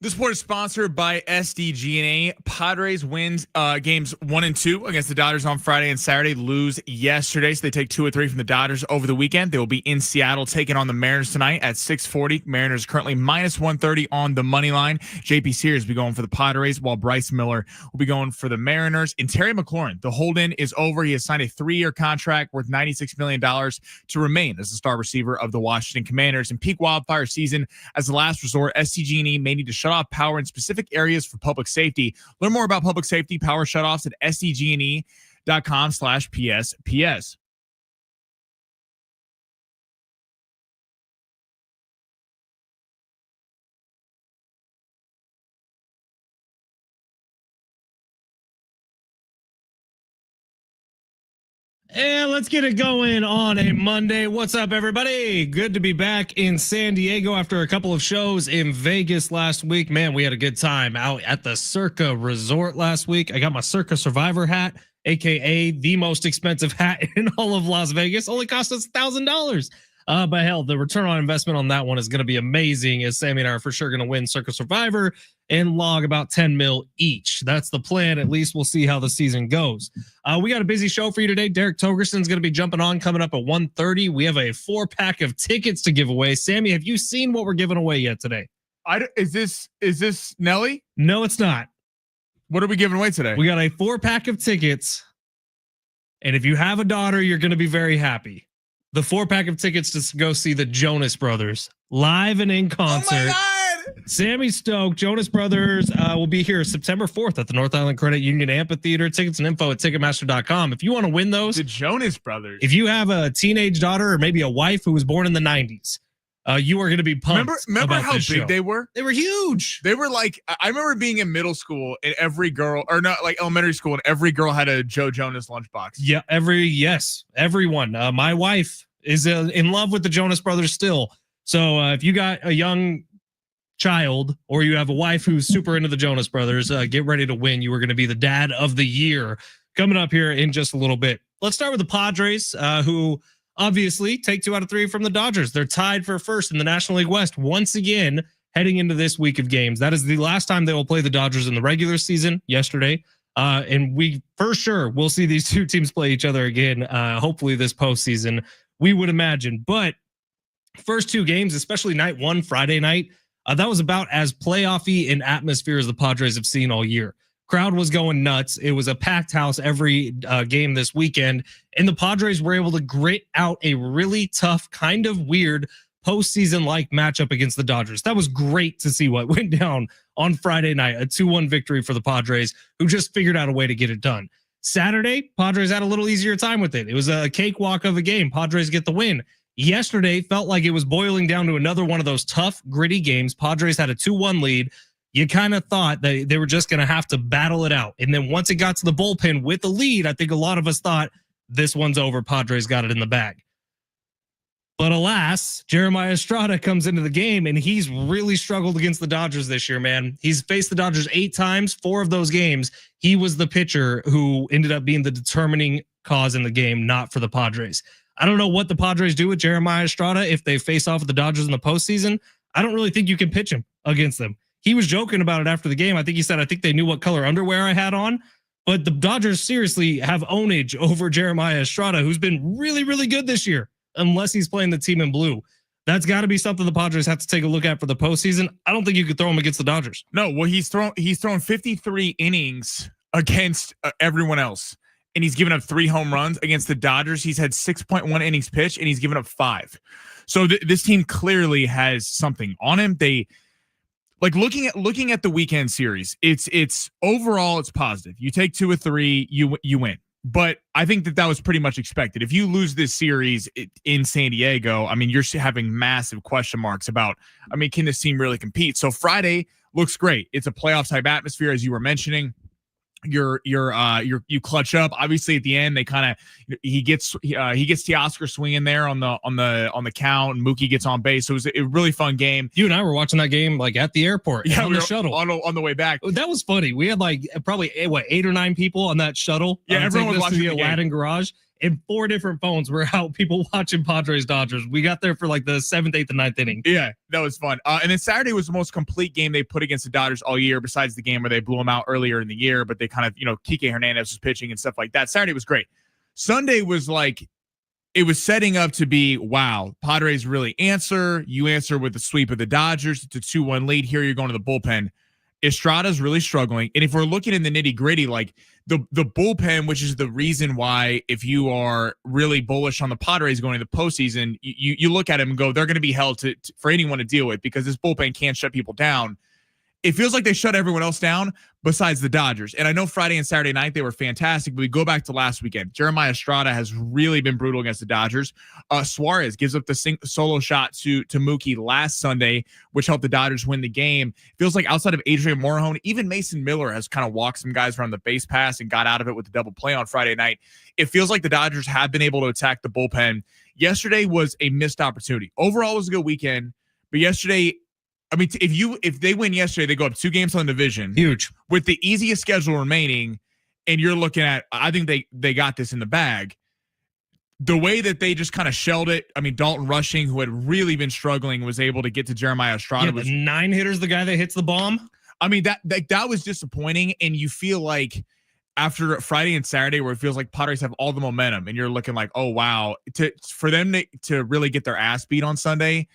This sport is sponsored by SDG&A. Padres wins games 1 and 2 against the Dodgers on Friday and Saturday. Lose yesterday, so they take 2 or 3 from the Dodgers over the weekend. They will be in Seattle taking on the Mariners tonight at 6:40. Mariners currently minus 130 on the money line. JP Sears will be going for the Padres, while Bryce Miller will be going for the Mariners. And Terry McLaurin, the hold-in is over. He has signed a 3-year contract worth $96 million to remain as the star receiver of the Washington Commanders. In peak wildfire season, as the last resort, SDG&E may need to shut off power in specific areas for public safety. Learn more about public safety power shutoffs at sdgne.com/PSPS. And let's get it going on a Monday. What's up, everybody? Good to be back in San Diego after a couple of shows in Vegas last week. Man, we had a good time out at the Circa Resort last week. I got my Circa Survivor hat, aka the most expensive hat in all of Las Vegas. Only cost us $1,000. But hell, the return on investment on that one is going to be amazing, as Sammy and I are for sure going to win Circa Survivor and log about 10 mil each. That's the plan. At least we'll see how the season goes. We got a busy show for you today. Derek Togerson is going to be jumping on coming up at 1:30. We have a 4-pack of tickets to give away. Sammy, have you seen what we're giving away yet today? Is this Nelly? No, it's not. What are we giving away today? We got a 4-pack of tickets. And if you have a daughter, you're going to be very happy. The 4-pack of tickets to go see the Jonas Brothers live and in concert. Oh my God! Sammy stoked. Jonas Brothers will be here September 4th at the North Island Credit Union Amphitheater. Tickets and info at Ticketmaster.com. If you want to win those, the Jonas Brothers. If you have a teenage daughter or maybe a wife who was born in the 90s, you are going to be pumped. Remember about how big show. they were? They were huge. They were like, I remember being in middle school and every girl, or not like elementary school, and every girl had a Joe Jonas lunchbox. Yeah, everyone. My wife is in love with the Jonas Brothers still. So if you got a young child or you have a wife who's super into the Jonas Brothers, get ready to win. You are going to be the dad of the year coming up here in just a little bit. Let's start with the Padres, who obviously take 2 out of 3 from the Dodgers. They're tied for first in the National League West once again heading into this week of games. That is the last time they will play the Dodgers in the regular season yesterday. And we for sure will see these two teams play each other again, hopefully this postseason, we would imagine. But first 2 games, especially night 1, Friday night, that was about as playoffy in atmosphere as the Padres have seen all year. Crowd was going nuts. It was a packed house every game this weekend. And the Padres were able to grit out a really tough, kind of weird postseason-like matchup against the Dodgers. That was great to see what went down on Friday night. A 2-1 victory for the Padres, who just figured out a way to get it done. Saturday, Padres had a little easier time with it. It was a cakewalk of a game. Padres get the win. Yesterday felt like it was boiling down to another one of those tough, gritty games. Padres had a 2-1 lead. You kind of thought that they were just going to have to battle it out. And then once it got to the bullpen with the lead, I think a lot of us thought this one's over. Padres got it in the bag. But alas, Jeremiah Estrada comes into the game, and he's really struggled against the Dodgers this year, man. He's faced the Dodgers 8 times, 4 of those games. He was the pitcher who ended up being the determining cause in the game, not for the Padres. I don't know what the Padres do with Jeremiah Estrada if they face off with the Dodgers in the postseason. I don't really think you can pitch him against them. He was joking about it after the game. I think he said, I think they knew what color underwear I had on. But the Dodgers seriously have ownage over Jeremiah Estrada, who's been really, really good this year, unless he's playing the team in blue. That's got to be something the Padres have to take a look at for the postseason. I don't think you could throw him against the Dodgers. No, well, he's thrown 53 innings against everyone else. And he's given up 3 home runs against the Dodgers. He's had 6.1 innings pitched, and he's given up 5. So this team clearly has something on him. They like looking at the weekend series. It's overall it's positive. You take 2 or 3, you win. But I think that was pretty much expected. If you lose this series in San Diego, I mean, you're having massive question marks about, I mean, can this team really compete? So Friday looks great. It's a playoff type atmosphere, as you were mentioning. You clutch up. Obviously, at the end, they kind of he gets Teoscar swinging there on the count, and Mookie gets on base. So it was a really fun game. You and I were watching that game like at the airport, on the shuttle on the way back. That was funny. We had like probably 8 or 9 people on that shuttle. Yeah, everyone was watching the Aladdin Garage, and 4 different phones were out, people watching Padres-Dodgers. We got there for like the 7th, 8th, and 9th inning. Yeah, that was fun. And then Saturday was the most complete game they put against the Dodgers all year, besides the game where they blew them out earlier in the year, but they kind of, Kike Hernandez was pitching and stuff like that. Saturday was great. Sunday was like, it was setting up to be, wow, Padres really answer. You answer with the sweep of the Dodgers. It's a 2-1 lead. Here you're going to the bullpen. Estrada's really struggling. And if we're looking in the nitty gritty, like the bullpen, which is the reason why, if you are really bullish on the Padres going to the postseason, you look at them and go, they're going to be held to for anyone to deal with, because this bullpen can't shut people down. It feels like they shut everyone else down besides the Dodgers. And I know Friday and Saturday night, they were fantastic, but we go back to last weekend. Jeremiah Estrada has really been brutal against the Dodgers. Suarez gives up the solo shot to Mookie last Sunday, which helped the Dodgers win the game. Feels like outside of Adrian Morejon, even Mason Miller has kind of walked some guys around the base pass and got out of it with the double play on Friday night. It feels like the Dodgers have been able to attack the bullpen. Yesterday was a missed opportunity. Overall, it was a good weekend, but yesterday, I mean, if they win yesterday, they go up 2 games on the division. Huge. With the easiest schedule remaining, and you're looking at, I think they got this in the bag. The way that they just kind of shelled it, I mean, Dalton Rushing, who had really been struggling, was able to get to Jeremiah Estrada. Yeah, the 9 hitters, the guy that hits the bomb. I mean, that was disappointing, and you feel like after Friday and Saturday, where it feels like Padres have all the momentum, and you're looking like, oh, wow. For them to really get their ass beat on Sunday,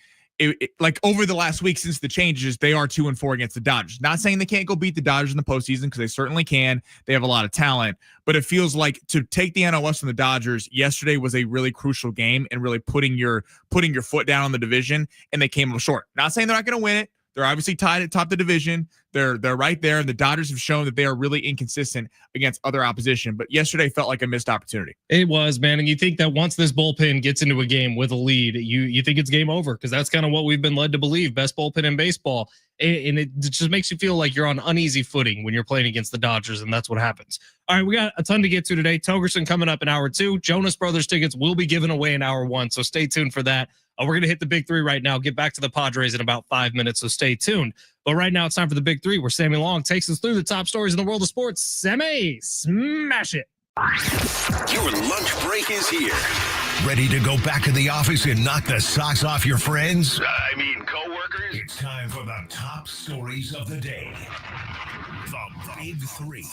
like over the last week since the changes, they are 2-4 against the Dodgers. Not saying they can't go beat the Dodgers in the postseason, because they certainly can. They have a lot of talent, but it feels like to take the NL West from the Dodgers yesterday was a really crucial game, and really putting your foot down on the division, and they came up short. Not saying they're not going to win it. They're obviously tied at top of the division. They're right there, and the Dodgers have shown that they are really inconsistent against other opposition. But yesterday felt like a missed opportunity. It was, man. And you think that once this bullpen gets into a game with a lead, you think it's game over, because that's kind of what we've been led to believe. Best bullpen in baseball. And it just makes you feel like you're on uneasy footing when you're playing against the Dodgers, and that's what happens. All right, we got a ton to get to today. Togerson coming up in hour 2. Jonas Brothers tickets will be given away in hour 1, so stay tuned for that. We're going to hit the big 3 right now. Get back to the Padres in about 5 minutes, so stay tuned. But right now, it's time for the big 3, where Sammy Long takes us through the top stories in the world of sports. Sammy, smash it. Your lunch break is here. Ready to go back in the office and knock the socks off your friends? I mean, coworkers? It's time for the top stories of the day. The Big 3.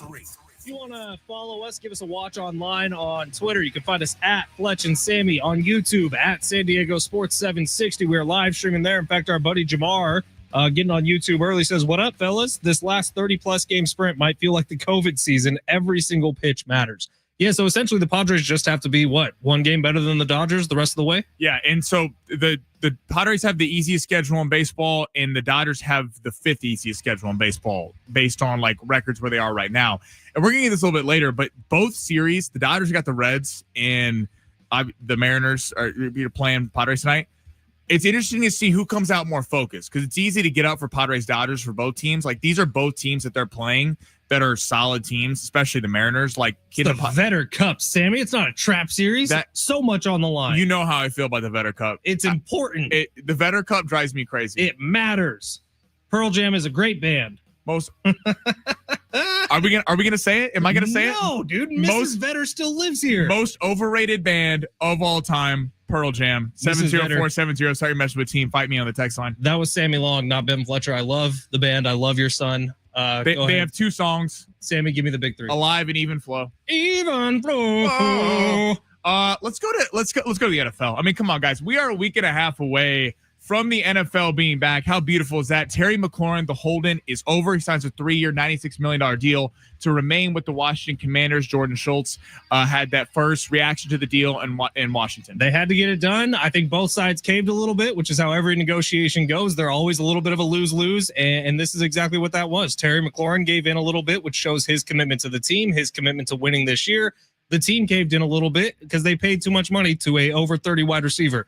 If you want to follow us, give us a watch online on Twitter. You can find us at Fletch and Sammy, on YouTube at San Diego Sports 760. We are live streaming there. In fact, our buddy Jamar, getting on YouTube early, says, "What up, fellas? This last 30-plus game sprint might feel like the COVID season. Every single pitch matters." Yeah, so essentially the Padres just have to be, what, 1 game better than the Dodgers the rest of the way? Yeah, and so the Padres have the easiest schedule in baseball, and the Dodgers have the 5th easiest schedule in baseball based on like records where they are right now. And we're going to get this a little bit later, but both series, the Dodgers got the Reds, and the Mariners are playing Padres tonight. It's interesting to see who comes out more focused, because it's easy to get out for Padres Dodgers for both teams. Like, these are both teams that they're playing that are solid teams, especially the Mariners. Like, the Vetter Cup, Sammy. It's not a trap series. So much on the line. You know how I feel about the Vetter Cup. It's important. The Vetter Cup drives me crazy. It matters. Pearl Jam is a great band. Most are we gonna say it? Am I gonna say it? No, dude. Mrs. Vetter still lives here. Most overrated band of all time, Pearl Jam. 70470. Sorry, messing with team. Fight me on the text line. That was Sammy Long, not Ben Fletcher. I love the band. I love your son. They have 2 songs. Sammy, give me the big 3. Alive and Even Flow. Even Flow. Let's go to the NFL. I mean, come on, guys. We are a week and a half away from the NFL being back. How beautiful is that? Terry McLaurin, the Holden, is over. He signs a 3-year, $96 million deal to remain with the Washington Commanders. Jordan Schultz had that first reaction to the deal in Washington. They had to get it done. I think both sides caved a little bit, which is how every negotiation goes. They're always a little bit of a lose-lose, and this is exactly what that was. Terry McLaurin gave in a little bit, which shows his commitment to the team, his commitment to winning this year. The team caved in a little bit because they paid too much money to a over 30 wide receiver.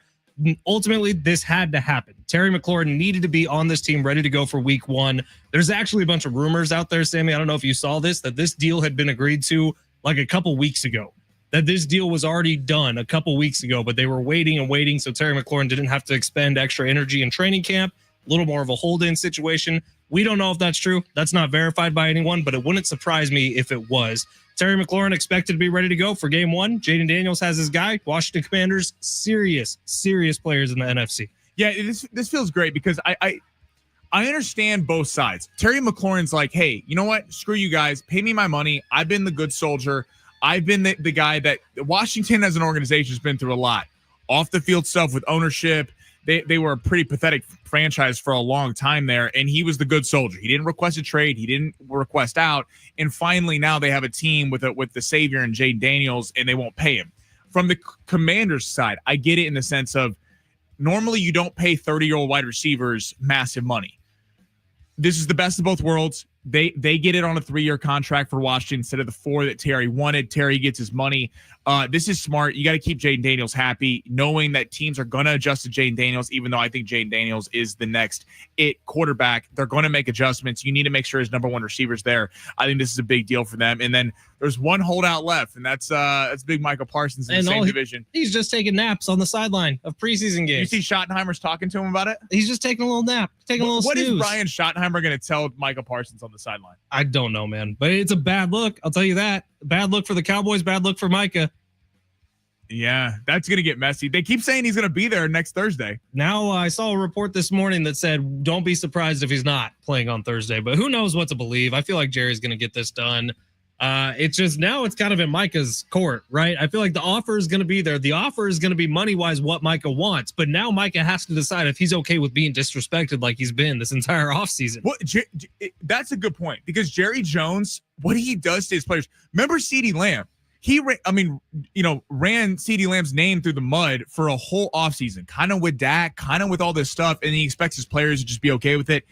Ultimately, this had to happen. Terry McLaurin needed to be on this team, ready to go for week 1. There's actually a bunch of rumors out there, Sammy. I don't know if you saw this, that this deal had been agreed to like a couple weeks ago, that this deal was already done a couple weeks ago, but they were waiting and waiting. So Terry McLaurin didn't have to expend extra energy in training camp. A little more of a hold-in situation. We don't know if that's true. That's not verified by anyone, but it wouldn't surprise me if it was. Terry McLaurin expected to be ready to go for game 1. Jaden Daniels has his guy. Washington Commanders, serious players in the NFC. Yeah, this feels great because I understand both sides. Terry McLaurin's like, hey, you know what? Screw you guys. Pay me my money. I've been the good soldier. I've been the guy that Washington as an organization has been through a lot. Off the field stuff with ownership. They were a pretty pathetic franchise for a long time there, and he was the good soldier. He didn't request a trade. He didn't request out. And finally, now they have a team with the savior and Jaden Daniels, and they won't pay him. From the Commanders side, I get it in the sense of normally you don't pay 30-year-old wide receivers massive money. This is the best of both worlds. They get it on a 3-year contract for Washington instead of the 4 that Terry wanted. Terry gets his money. This is smart. You got to keep Jaden Daniels happy, knowing that teams are going to adjust to Jaden Daniels, even though I think Jaden Daniels is the next quarterback. They're going to make adjustments. You need to make sure his number 1 receiver's there. I think this is a big deal for them. And then there's one holdout left, and that's big Michael Parsons in the same division. He's just taking naps on the sideline of preseason games. You see Schottenheimer's talking to him about it? He's just taking a little nap, taking a little snooze. What is Brian Schottenheimer going to tell Michael Parsons on the sideline? I don't know, man. But it's a bad look. I'll tell you that. Bad look for the Cowboys, bad look for Micah. Yeah, that's going to get messy. They keep saying he's going to be there next Thursday. Now, I saw a report this morning that said, don't be surprised if he's not playing on Thursday. But who knows what to believe. I feel like Jerry's going to get this done. It's just now it's kind of in Micah's court, right? I feel like the offer is going to be there. The offer is going to be money-wise what Micah wants. But now Micah has to decide if he's okay with being disrespected like he's been this entire offseason. Well, that's a good point because Jerry Jones, what he does to his players. Remember CeeDee Lamb? He ran CeeDee Lamb's name through the mud for a whole offseason, kind of with Dak, kind of with all this stuff, and he expects his players to just be okay with it.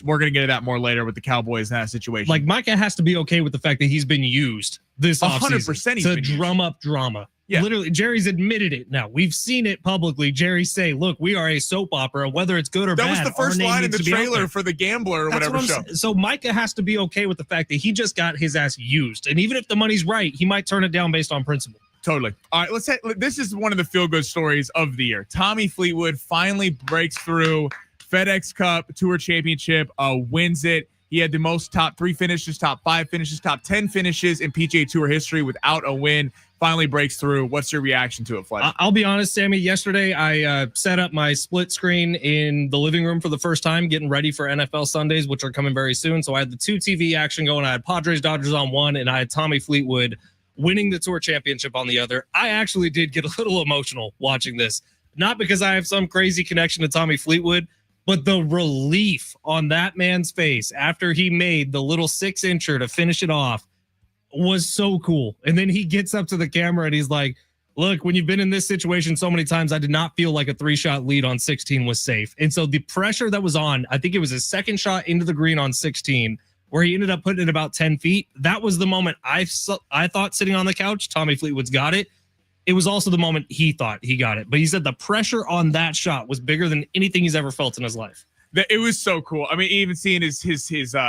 We're going to get to that more later with the Cowboys in that situation. Like, Micah has to be okay with the fact that he's been used this offseason 100% to drum up drama. Yeah. Literally, Jerry's admitted it now. We've seen it publicly. Jerry say, look, we are a soap opera, whether it's good or bad. That was the first line in the trailer for The Gambler or whatever show. So Micah has to be okay with the fact that he just got his ass used. And even if the money's right, he might turn it down based on principle. Totally. All right, this is one of the feel-good stories of the year. Tommy Fleetwood finally breaks through FedEx Cup Tour Championship, wins it. He had the most top 3 finishes, top 5 finishes, top 10 finishes in PGA Tour history without a win. Finally breaks through. What's your reaction to it, Fletch? I'll be honest, Sammy. Yesterday, I set up my split screen in the living room for the first time, getting ready for NFL Sundays, which are coming very soon. So I had the 2 TV action going. I had Padres Dodgers on one, and I had Tommy Fleetwood winning the Tour Championship on the other. I actually did get a little emotional watching this, not because I have some crazy connection to Tommy Fleetwood, but the relief on that man's face after he made the little 6-incher to finish it off was so cool. And then he gets up to the camera and he's like, look, when you've been in this situation so many times, I did not feel like a 3-shot lead on 16 was safe. And so the pressure that was on, I think it was his second shot into the green on 16, where he ended up putting it about 10 feet. That was the moment I thought sitting on the couch, Tommy Fleetwood's got it. It was also the moment he thought he got it. But he said the pressure on that shot was bigger than anything he's ever felt in his life. It was so cool. I mean, even seeing his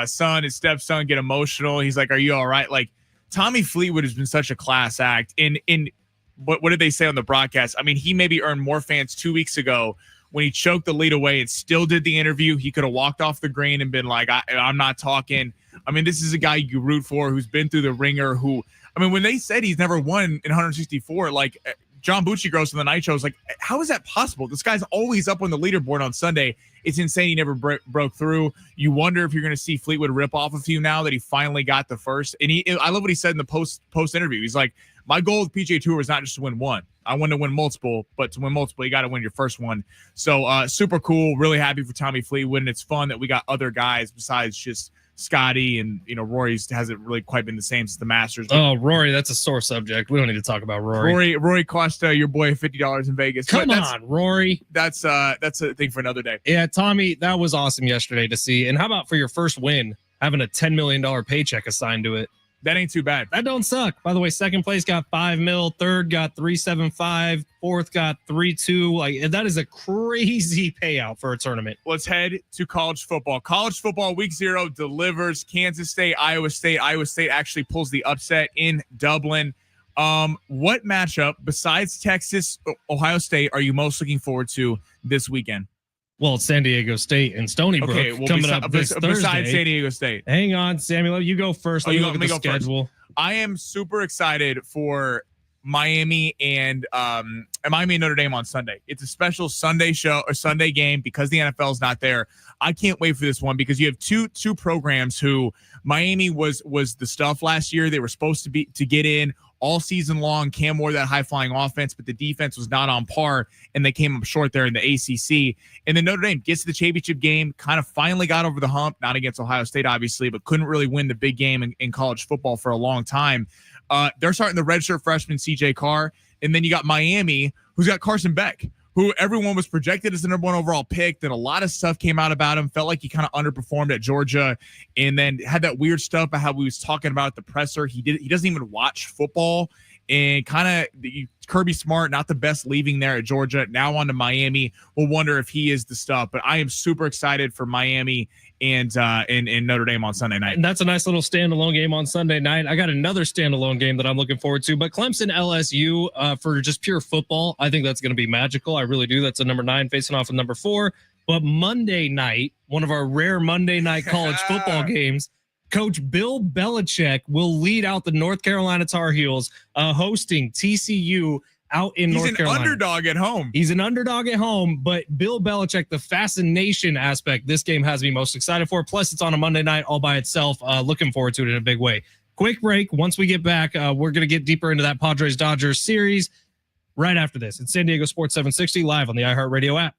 son, his stepson get emotional. He's like, are you all right? Like, Tommy Fleetwood has been such a class act. In what did they say on the broadcast? I mean, he maybe earned more fans 2 weeks ago when he choked the lead away and still did the interview. He could have walked off the green and been like, I'm not talking. I mean, this is a guy you root for who's been through the ringer. When they said he's never won in 164, like John Bucci-Gross on the night show was like, how is that possible? This guy's always up on the leaderboard on Sunday. It's insane he never broke through. You wonder if you're going to see Fleetwood rip off a few now that he finally got the first. And I love what he said in the post interview. He's like, my goal with PGA Tour is not just to win one. I want to win multiple, but to win multiple, you got to win your first one. So super cool. Really happy for Tommy Fleetwood. And it's fun that we got other guys besides just Scotty, and Rory hasn't really quite been the same since the Masters. Oh, Rory, that's a sore subject. We don't need to talk about Rory. Rory cost your boy $50 in Vegas. Come on, Rory. That's a thing for another day. Yeah, Tommy, that was awesome yesterday to see. And how about for your first win, having a $10 million paycheck assigned to it? That ain't too bad. That don't suck. By the way, second place got $5 million, third got $375, fourth got $3.2. Like, that is a crazy payout for a tournament. Let's head to college football. College football week 0 delivers. Kansas State, Iowa State. Iowa State actually pulls the upset in Dublin. What matchup besides Texas, Ohio State are you most looking forward to this weekend? Well, it's San Diego State and Stony Brook coming up this Thursday. Besides San Diego State. Hang on, Samuel. You go first. Let me look at the schedule. I am super excited for Miami and Miami and Notre Dame on Sunday. It's a special Sunday show or Sunday game because the NFL is not there. I can't wait for this one because you have two programs who Miami was the stuff last year. They were supposed to get in all season long. Cam wore that high flying offense, but the defense was not on par, and they came up short there in the ACC. And then Notre Dame gets to the championship game, kind of finally got over the hump, not against Ohio State, obviously, but couldn't really win the big game in college football for a long time. They're starting the redshirt freshman CJ Carr, and then you got Miami, who's got Carson Beck, who everyone was projected as the number 1 overall pick. Then a lot of stuff came out about him. Felt like he kind of underperformed at Georgia, and then had that weird stuff about how we was talking about the presser. He doesn't even watch football, and kind of Kirby Smart, not the best leaving there at Georgia. Now on to Miami. We'll wonder if he is the stuff. But I am super excited for Miami and Notre Dame on Sunday night. And that's a nice little standalone game on Sunday night. I got another standalone game that I'm looking forward to, but Clemson LSU for just pure football. I think that's going to be magical. I really do. That's a number 9 facing off of number 4. But Monday night, one of our rare Monday night college football games, Coach Bill Belichick will lead out the North Carolina Tar Heels, hosting TCU out in North Carolina. He's an underdog at home. He's an underdog at home, but Bill Belichick, the fascination aspect, this game has me most excited for. Plus, it's on a Monday night all by itself. Looking forward to it in a big way. Quick break. Once we get back, we're going to get deeper into that Padres-Dodgers series right after this. It's San Diego Sports 760 live on the iHeartRadio app.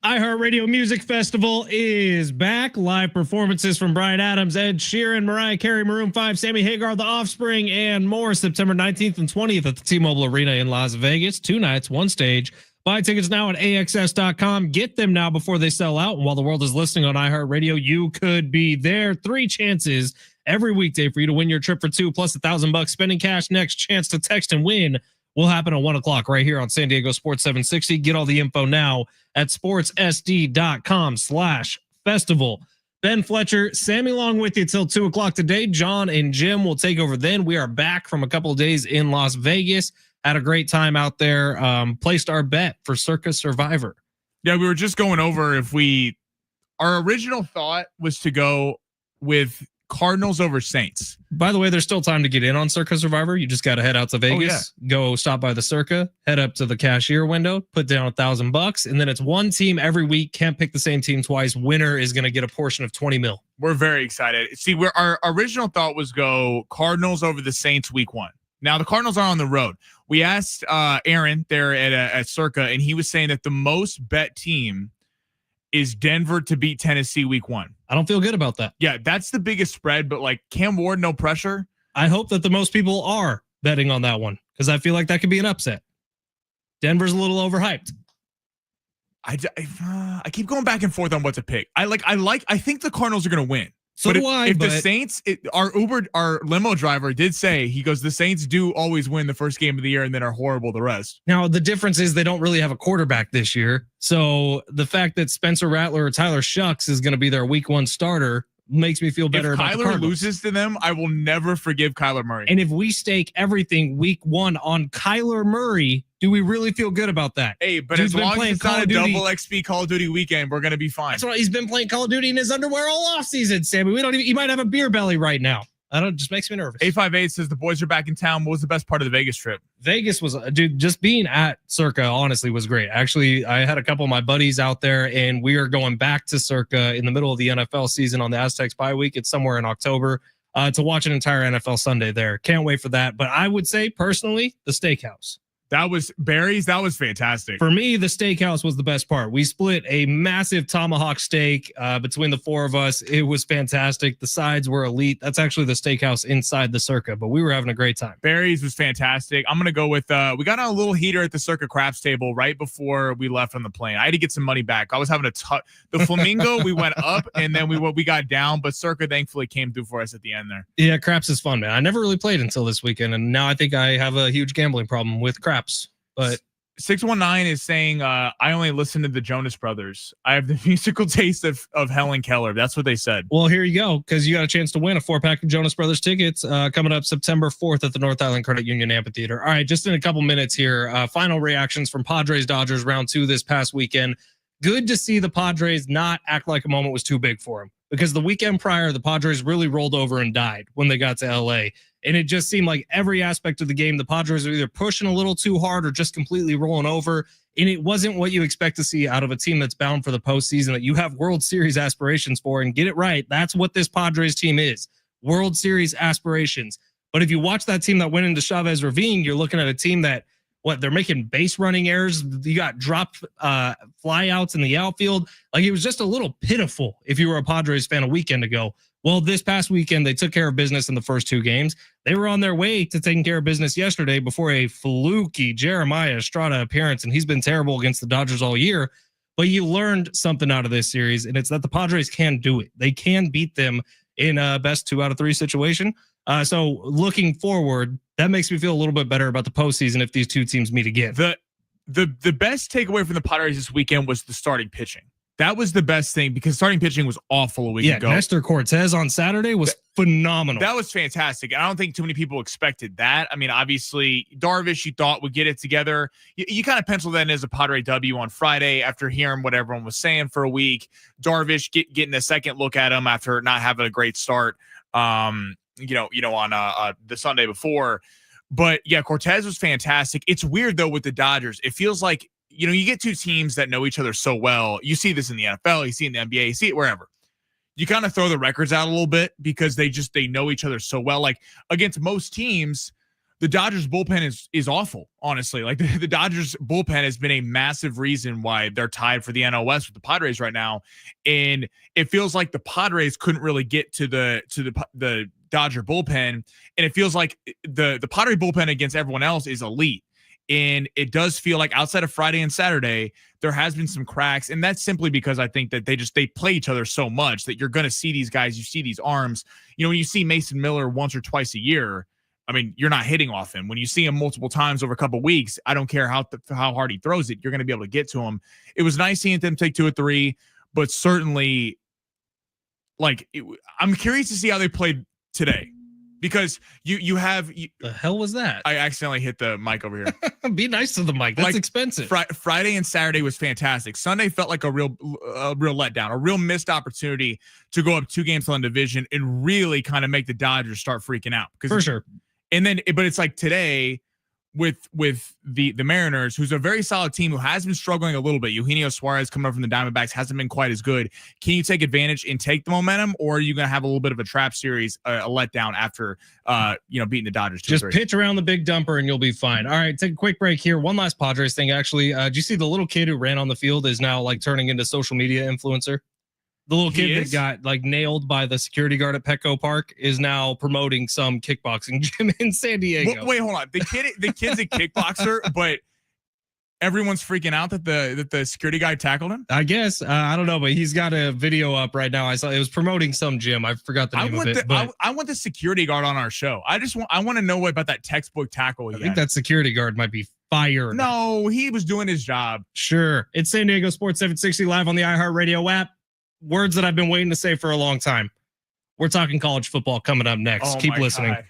iHeartRadio Music Festival is back. Live performances from Bryan Adams, Ed Sheeran, Mariah Carey, Maroon 5, Sammy Hagar, The Offspring, and more. September 19th and 20th at the T-Mobile Arena in Las Vegas. 2 nights, 1 stage. Buy tickets now at AXS.com. Get them now before they sell out. And while the world is listening on iHeartRadio, you could be there. 3 chances every weekday for you to win your trip for 2 plus $1,000 spending cash. Next chance to text and win will happen at 1 o'clock right here on San Diego Sports 760. Get all the info now at sportsSD.com/festival. Ben Fletcher, Sammy Long with you till 2 o'clock today. John and Jim will take over then. We are back from a couple of days in Las Vegas. Had a great time out there. Placed our bet for Circa Survivor. Yeah, we were just going over our original thought was to go with Cardinals over Saints. By the way, there's still time to get in on Circa Survivor. You just got to head out to Vegas, go stop by the Circa, head up to the cashier window, put down $1,000, and then it's one team every week. Can't pick the same team twice. Winner is going to get a portion of 20 mil. We're very excited. See, our original thought was go Cardinals over the Saints week 1. Now the Cardinals are on the road. We asked Aaron there at Circa, and he was saying that the most bet team is Denver to beat Tennessee week 1. I don't feel good about that. Yeah, that's the biggest spread, but like Cam Ward, no pressure. I hope that the most people are betting on that one because I feel like that could be an upset. Denver's a little overhyped. I keep going back and forth on what to pick. I think the Cardinals are going to win. So do I. If the Saints, our limo driver did say, he goes, the Saints do always win the first game of the year and then are horrible the rest. Now, the difference is they don't really have a quarterback this year. So the fact that Spencer Rattler or Tyler Shucks is going to be their week 1 starter makes me feel better about the Cardinals. If Kyler loses to them, I will never forgive Kyler Murray. And if we stake everything week 1 on Kyler Murray, do we really feel good about that? Hey, but as long as it's not a double XP Call of Duty weekend, we're going to be fine. That's why he's been playing Call of Duty in his underwear all offseason, Sammy. He might have a beer belly right now. It just makes me nervous. 858 says the boys are back in town. What was the best part of the Vegas trip? Vegas was, just being at Circa, honestly, was great. Actually, I had a couple of my buddies out there, and we are going back to Circa in the middle of the NFL season on the Aztecs bye week. It's somewhere in October to watch an entire NFL Sunday there. Can't wait for that. But I would say, personally, the steakhouse. That was Barry's. That was fantastic. For me, the steakhouse was the best part. We split a massive tomahawk steak between the 4 of us. It was fantastic. The sides were elite. That's actually the steakhouse inside the Circa, but we were having a great time. Barry's was fantastic. I'm going to go with, we got on a little heater at the Circa craps table right before we left on the plane. I had to get some money back. I was having the Flamingo, we went up and then we got down, but Circa thankfully came through for us at the end there. Yeah, craps is fun, man. I never really played until this weekend, and now I think I have a huge gambling problem with craps. But 619 is saying, I only listen to the Jonas Brothers. I have the musical taste of Helen Keller. That's what they said. Well, here you go, because you got a chance to win a 4-pack of Jonas Brothers tickets coming up September 4th at the North Island Credit Union Amphitheater. All right, just in a couple minutes here, final reactions from Padres-Dodgers round 2 this past weekend. Good to see the Padres not act like a moment was too big for them, because the weekend prior, the Padres really rolled over and died when they got to LA. And it just seemed like every aspect of the game, the Padres are either pushing a little too hard or just completely rolling over. And it wasn't what you expect to see out of a team that's bound for the postseason, that you have World Series aspirations for. And get it right, that's what this Padres team is. World Series aspirations. But if you watch that team that went into Chavez Ravine, you're looking at a team that, they're making base running errors. You got dropped flyouts in the outfield. Like, it was just a little pitiful if you were a Padres fan a weekend ago. Well, this past weekend, they took care of business in the first 2 games. They were on their way to taking care of business yesterday before a fluky Jeremiah Estrada appearance, and he's been terrible against the Dodgers all year. But you learned something out of this series, and it's that the Padres can do it. They can beat them in a best 2 out of 3 situation. So looking forward, that makes me feel a little bit better about the postseason if these 2 teams meet again. The best takeaway from the Padres this weekend was the starting pitching. That was the best thing, because starting pitching was awful a week ago. Nestor Cortez on Saturday was phenomenal. That was fantastic. And I don't think too many people expected that. I mean, obviously, Darvish, you thought would get it together. You kind of penciled that in as a Padre W on Friday after hearing what everyone was saying for a week. Darvish getting a second look at him after not having a great start, on the Sunday before. But yeah, Cortez was fantastic. It's weird though with the Dodgers. It feels like, you get 2 teams that know each other so well. You see this in the NFL, you see it in the NBA, you see it wherever. You kind of throw the records out a little bit because they know each other so well. Like, against most teams, the Dodgers bullpen is awful, honestly. Like the Dodgers bullpen has been a massive reason why they're tied for the NL West with the Padres right now. And it feels like the Padres couldn't really get to the Dodger bullpen. And it feels like the Padre bullpen against everyone else is elite. And it does feel like outside of Friday and Saturday, there has been some cracks. And that's simply because I think that they play each other so much that you're going to see these guys, you see these arms. You know, when you see Mason Miller once or twice a year, I mean, you're not hitting off him. When you see him multiple times over a couple of weeks, I don't care how hard he throws it, you're going to be able to get to him. It was nice seeing them take 2 or 3, but certainly, I'm curious to see how they played today. Because you have the hell was that? I accidentally hit the mic over here. Be nice to the mic. That's expensive. Friday and Saturday was fantastic. Sunday felt like a real letdown, a real missed opportunity to go up 2 games on division and really kind of make the Dodgers start freaking out. For sure. And then, but it's like today with the Mariners, who's a very solid team who has been struggling a little bit. Eugenio Suarez coming up from the Diamondbacks hasn't been quite as good. Can you take advantage and take the momentum, or are you going to have a little bit of a trap series, a letdown after beating the Dodgers? Just pitch around the big dumper and you'll be fine. All right, take a quick break here. One last Padres thing, actually. Did you see the little kid who ran on the field is now like turning into social media influencer? The little kid that got like nailed by the security guard at Petco Park is now promoting some kickboxing gym in San Diego. Wait, hold on. The kid's a kickboxer, but everyone's freaking out that the security guy tackled him. I guess I don't know, but he's got a video up right now. I saw it was promoting some gym. I forgot the name of it. I want the security guard on our show. I want to know about that textbook tackle. I think that security guard might be fired. No, he was doing his job. Sure. It's San Diego Sports 760 live on the iHeartRadio app. Words that I've been waiting to say for a long time. We're talking college football coming up next. Keep listening. God.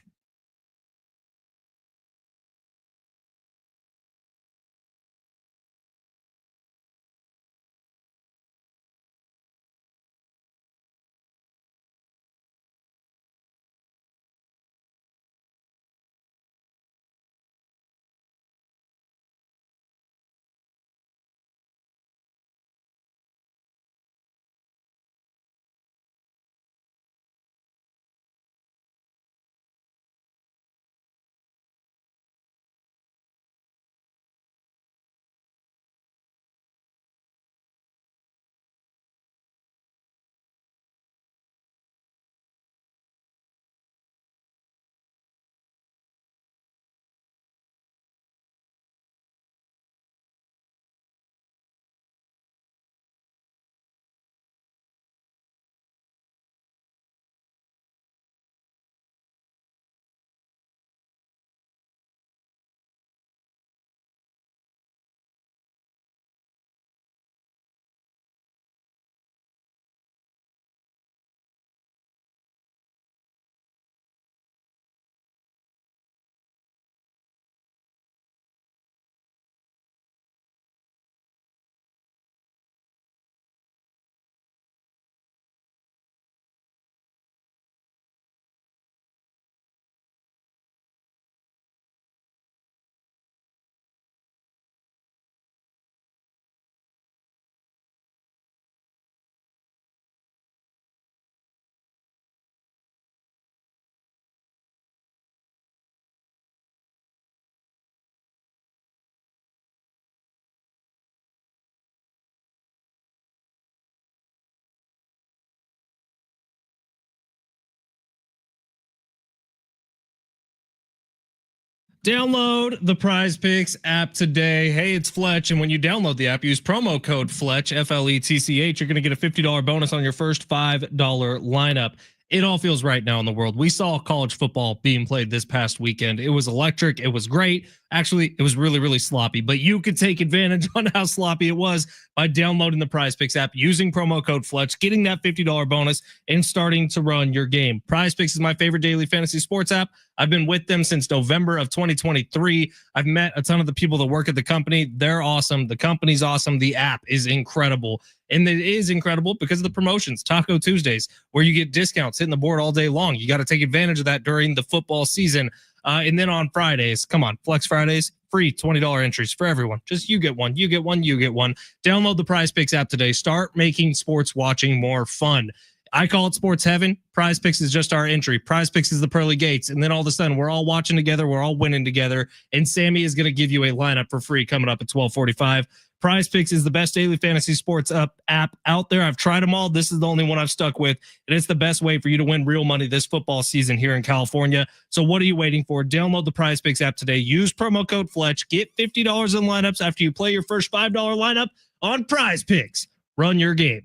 Download the Prize Picks app today. Hey, it's Fletch. And when you download the app, use promo code Fletch, FLETCH. You're going to get a $50 bonus on your first $5 lineup. It all feels right now in the world. We saw college football being played this past weekend. It was electric. It was great. Actually, it was really, really sloppy, but you could take advantage on how sloppy it was by downloading the Prize Picks app, using promo code Fletch, getting that $50 bonus, and starting to run your game. Prize Picks is my favorite daily fantasy sports app. I've been with them since November of 2023. I've met a ton of the people that work at the company. They're awesome. The company's awesome. The app is incredible. And it is incredible because of the promotions, Taco Tuesdays, where you get discounts hitting the board all day long. You got to take advantage of that during the football season. And then on Fridays, come on, Flex Fridays, free $20 entries for everyone. Just you get one, you get one, you get one. Download the Prize Picks app today. Start making sports watching more fun. I call it sports heaven. Prize Picks is just our entry. Prize Picks is the pearly gates. And then all of a sudden, we're all watching together. We're all winning together. And Sammy is going to give you a lineup for free coming up at 12:45. Prize Picks is the best daily fantasy sports app out there. I've tried them all. This is the only one I've stuck with. And it's the best way for you to win real money this football season here in California. So what are you waiting for? Download the Prize Picks app today. Use promo code Fletch. Get $50 in lineups after you play your first $5 lineup on Prize Picks. Run your game.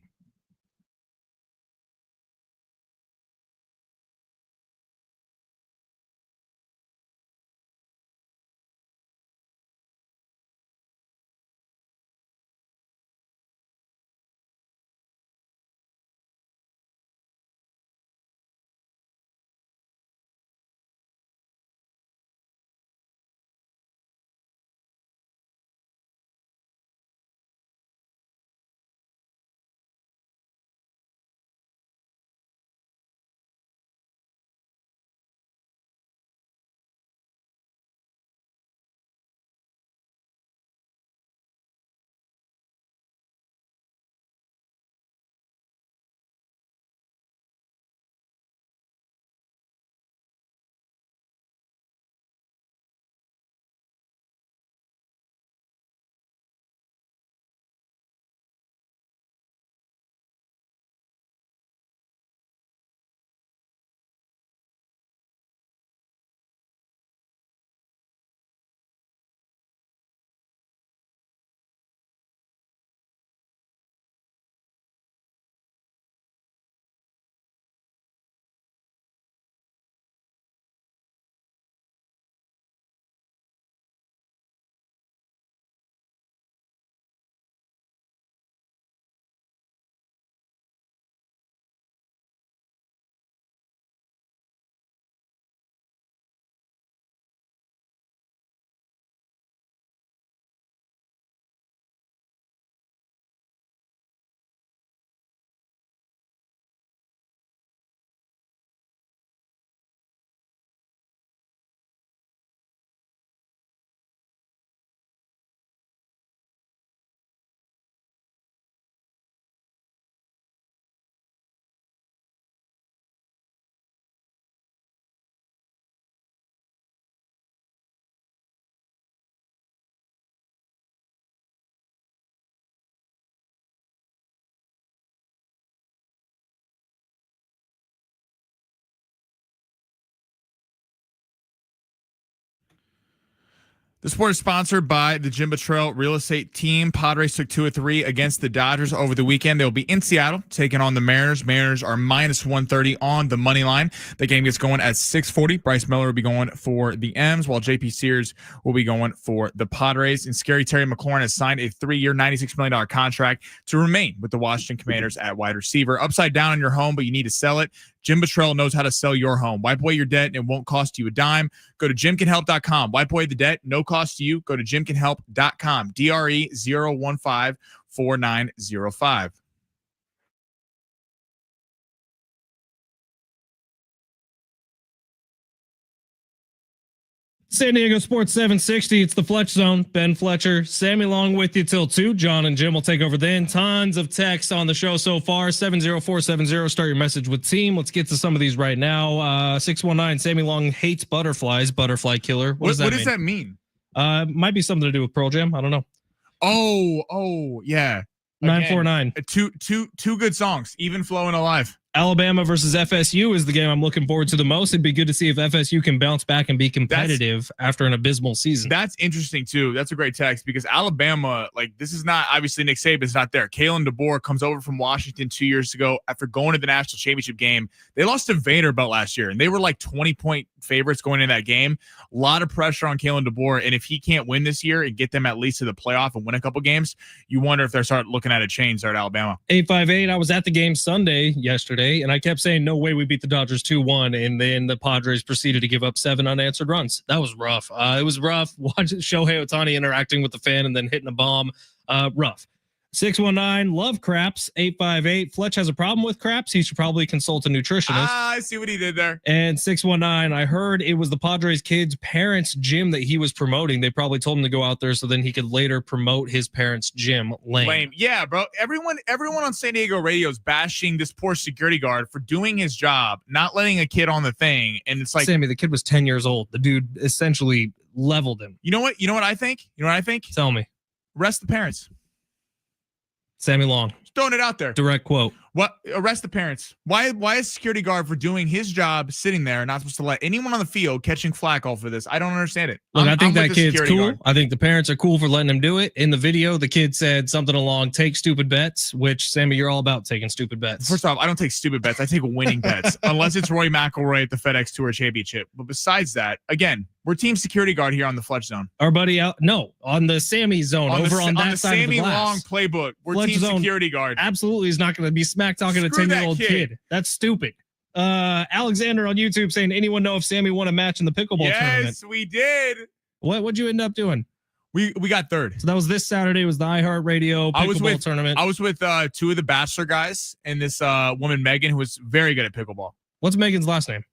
The sport is sponsored by the Jim Trail Real Estate Team. Padres took 2 of 3 against the Dodgers over the weekend. They'll be in Seattle taking on the Mariners. Mariners are minus 130 on the money line. The game gets going at 6:40. Bryce Miller will be going for the M's, while JP Sears will be going for the Padres. And Scary Terry McLaurin has signed a 3-year, $96 million contract to remain with the Washington Commanders at wide receiver. Upside down on your home, but you need to sell it. Jim Buttrell knows how to sell your home. Wipe away your debt and it won't cost you a dime. Go to jimcanhelp.com. Wipe away the debt, no cost to you. Go to jimcanhelp.com. DRE 0154905. San Diego Sports 760. It's the Fletch Zone. Ben Fletcher, Sammy Long with you till 2. John and Jim will take over then. Tons of texts on the show so far. 70470. Start your message with team. Let's get to some of these right now. 619. Sammy Long hates butterflies. Butterfly killer. What does that mean? Might be something to do with Pearl Jam. I don't know. Oh, yeah. 949. Two good songs. Even Flow and Alive. Alabama versus FSU is the game I'm looking forward to the most. It'd be good to see if FSU can bounce back and be competitive after an abysmal season. That's interesting too. That's a great text because Alabama, this is not, obviously Nick Saban's not there. Kalen DeBoer comes over from Washington 2 years ago after going to the national championship game. They lost to Vanderbilt last year and they were 20-point favorites going into that game. A lot of pressure on Kalen DeBoer, and if he can't win this year and get them at least to the playoff and win a couple games, you wonder if they're start looking at a change there at Alabama. 858. I was at the game Sunday yesterday, and I kept saying, no way we beat the Dodgers 2-1, and then the Padres proceeded to give up 7 unanswered runs. That was rough. It was rough watching Shohei Ohtani interacting with the fan and then hitting a bomb. Rough. 619 love craps. 858 Fletch has a problem with craps. He should probably consult a nutritionist. I see what he did there. And 619, I heard it was the Padres kids' parents' gym that he was promoting. They probably told him to go out there so then he could later promote his parents' gym. Lame. Yeah, bro. Everyone on San Diego radio is bashing this poor security guard for doing his job, not letting a kid on the thing. And it's like, Sammy, the kid was 10 years old. The dude essentially leveled him. You know what I think? Tell me. Arrest the parents. Sammy Long. Just throwing it out there. Direct quote. What? Arrest the parents. Why is security guard for doing his job sitting there not supposed to let anyone on the field catching flack off for this? I don't understand it. Look, I think I'm that kid's cool. Guard. I think the parents are cool for letting him do it. In the video, the kid said something along, take stupid bets, which, Sammy, you're all about taking stupid bets. First off, I don't take stupid bets. I take winning bets, unless it's Roy McIlroy at the FedEx Tour Championship. But besides that, again, we're team security guard here on the Fletch Zone. Our buddy out, no, on the Sammy zone, on that side of the Sammy glass. Long playbook. We're Fletch team zone security guard. Absolutely is not going to be smack talking a 10-year-old kid. That's stupid. Alexander on YouTube saying, anyone know if Sammy won a match in the pickleball tournament? Yes, we did. What'd you end up doing? We got third. So that was this Saturday. It was the iHeartRadio pickleball tournament. I was with two of the Bachelor guys and this woman Megan who was very good at pickleball. What's Megan's last name?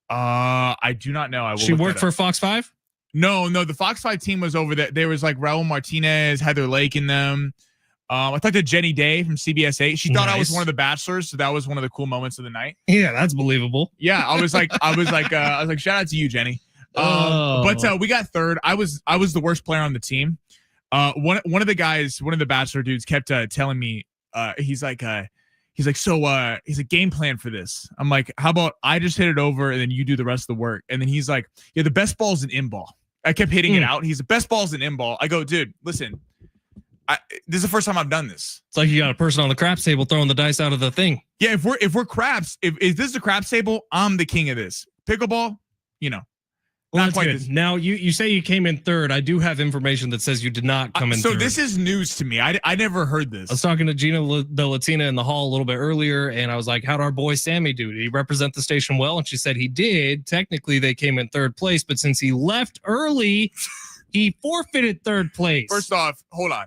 I do not know. She worked for Fox 5? No, the Fox 5 team was over there. There was like Raul Martinez, Heather Lake in them. I talked to Jenny Day from CBS 8. She thought I was one of the Bachelors, so that was one of the cool moments of the night. Yeah, that's believable. Yeah, I was like, shout out to you, Jenny. But we got third. I was the worst player on the team. One of the guys, one of the Bachelor dudes, kept telling me, he's like, game plan for this. I'm like, how about I just hit it over and then you do the rest of the work? And then he's like, yeah, the best ball is an in ball. I kept hitting it out. He's the best ball is an in ball. I go, dude, listen. This is the first time I've done this. It's like you got a person on the craps table throwing the dice out of the thing. Yeah, if we're craps, if this is a craps table, I'm the king of this. Pickleball, Well, not quite this. Now you say you came in third. I do have information that says you did not come in third. So this is news to me. I never heard this. I was talking to Gina the Latina in the hall a little bit earlier, and I was like, how'd our boy Sammy do? Did he represent the station well? And she said he did. Technically, they came in third place, but since he left early, he forfeited third place. First off, hold on.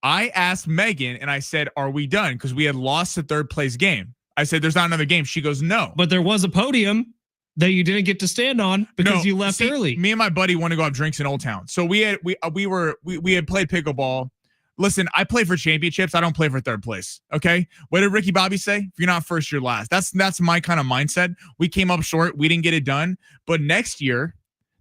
I asked Megan, and I said, are we done? Because we had lost the third place game. I said, there's not another game. She goes, no. But there was a podium that you didn't get to stand on because you left early. Me and my buddy want to go have drinks in Old Town. So we had played pickleball. Listen, I play for championships. I don't play for third place. Okay. What did Ricky Bobby say? If you're not first, you're last. That's my kind of mindset. We came up short. We didn't get it done. But next year,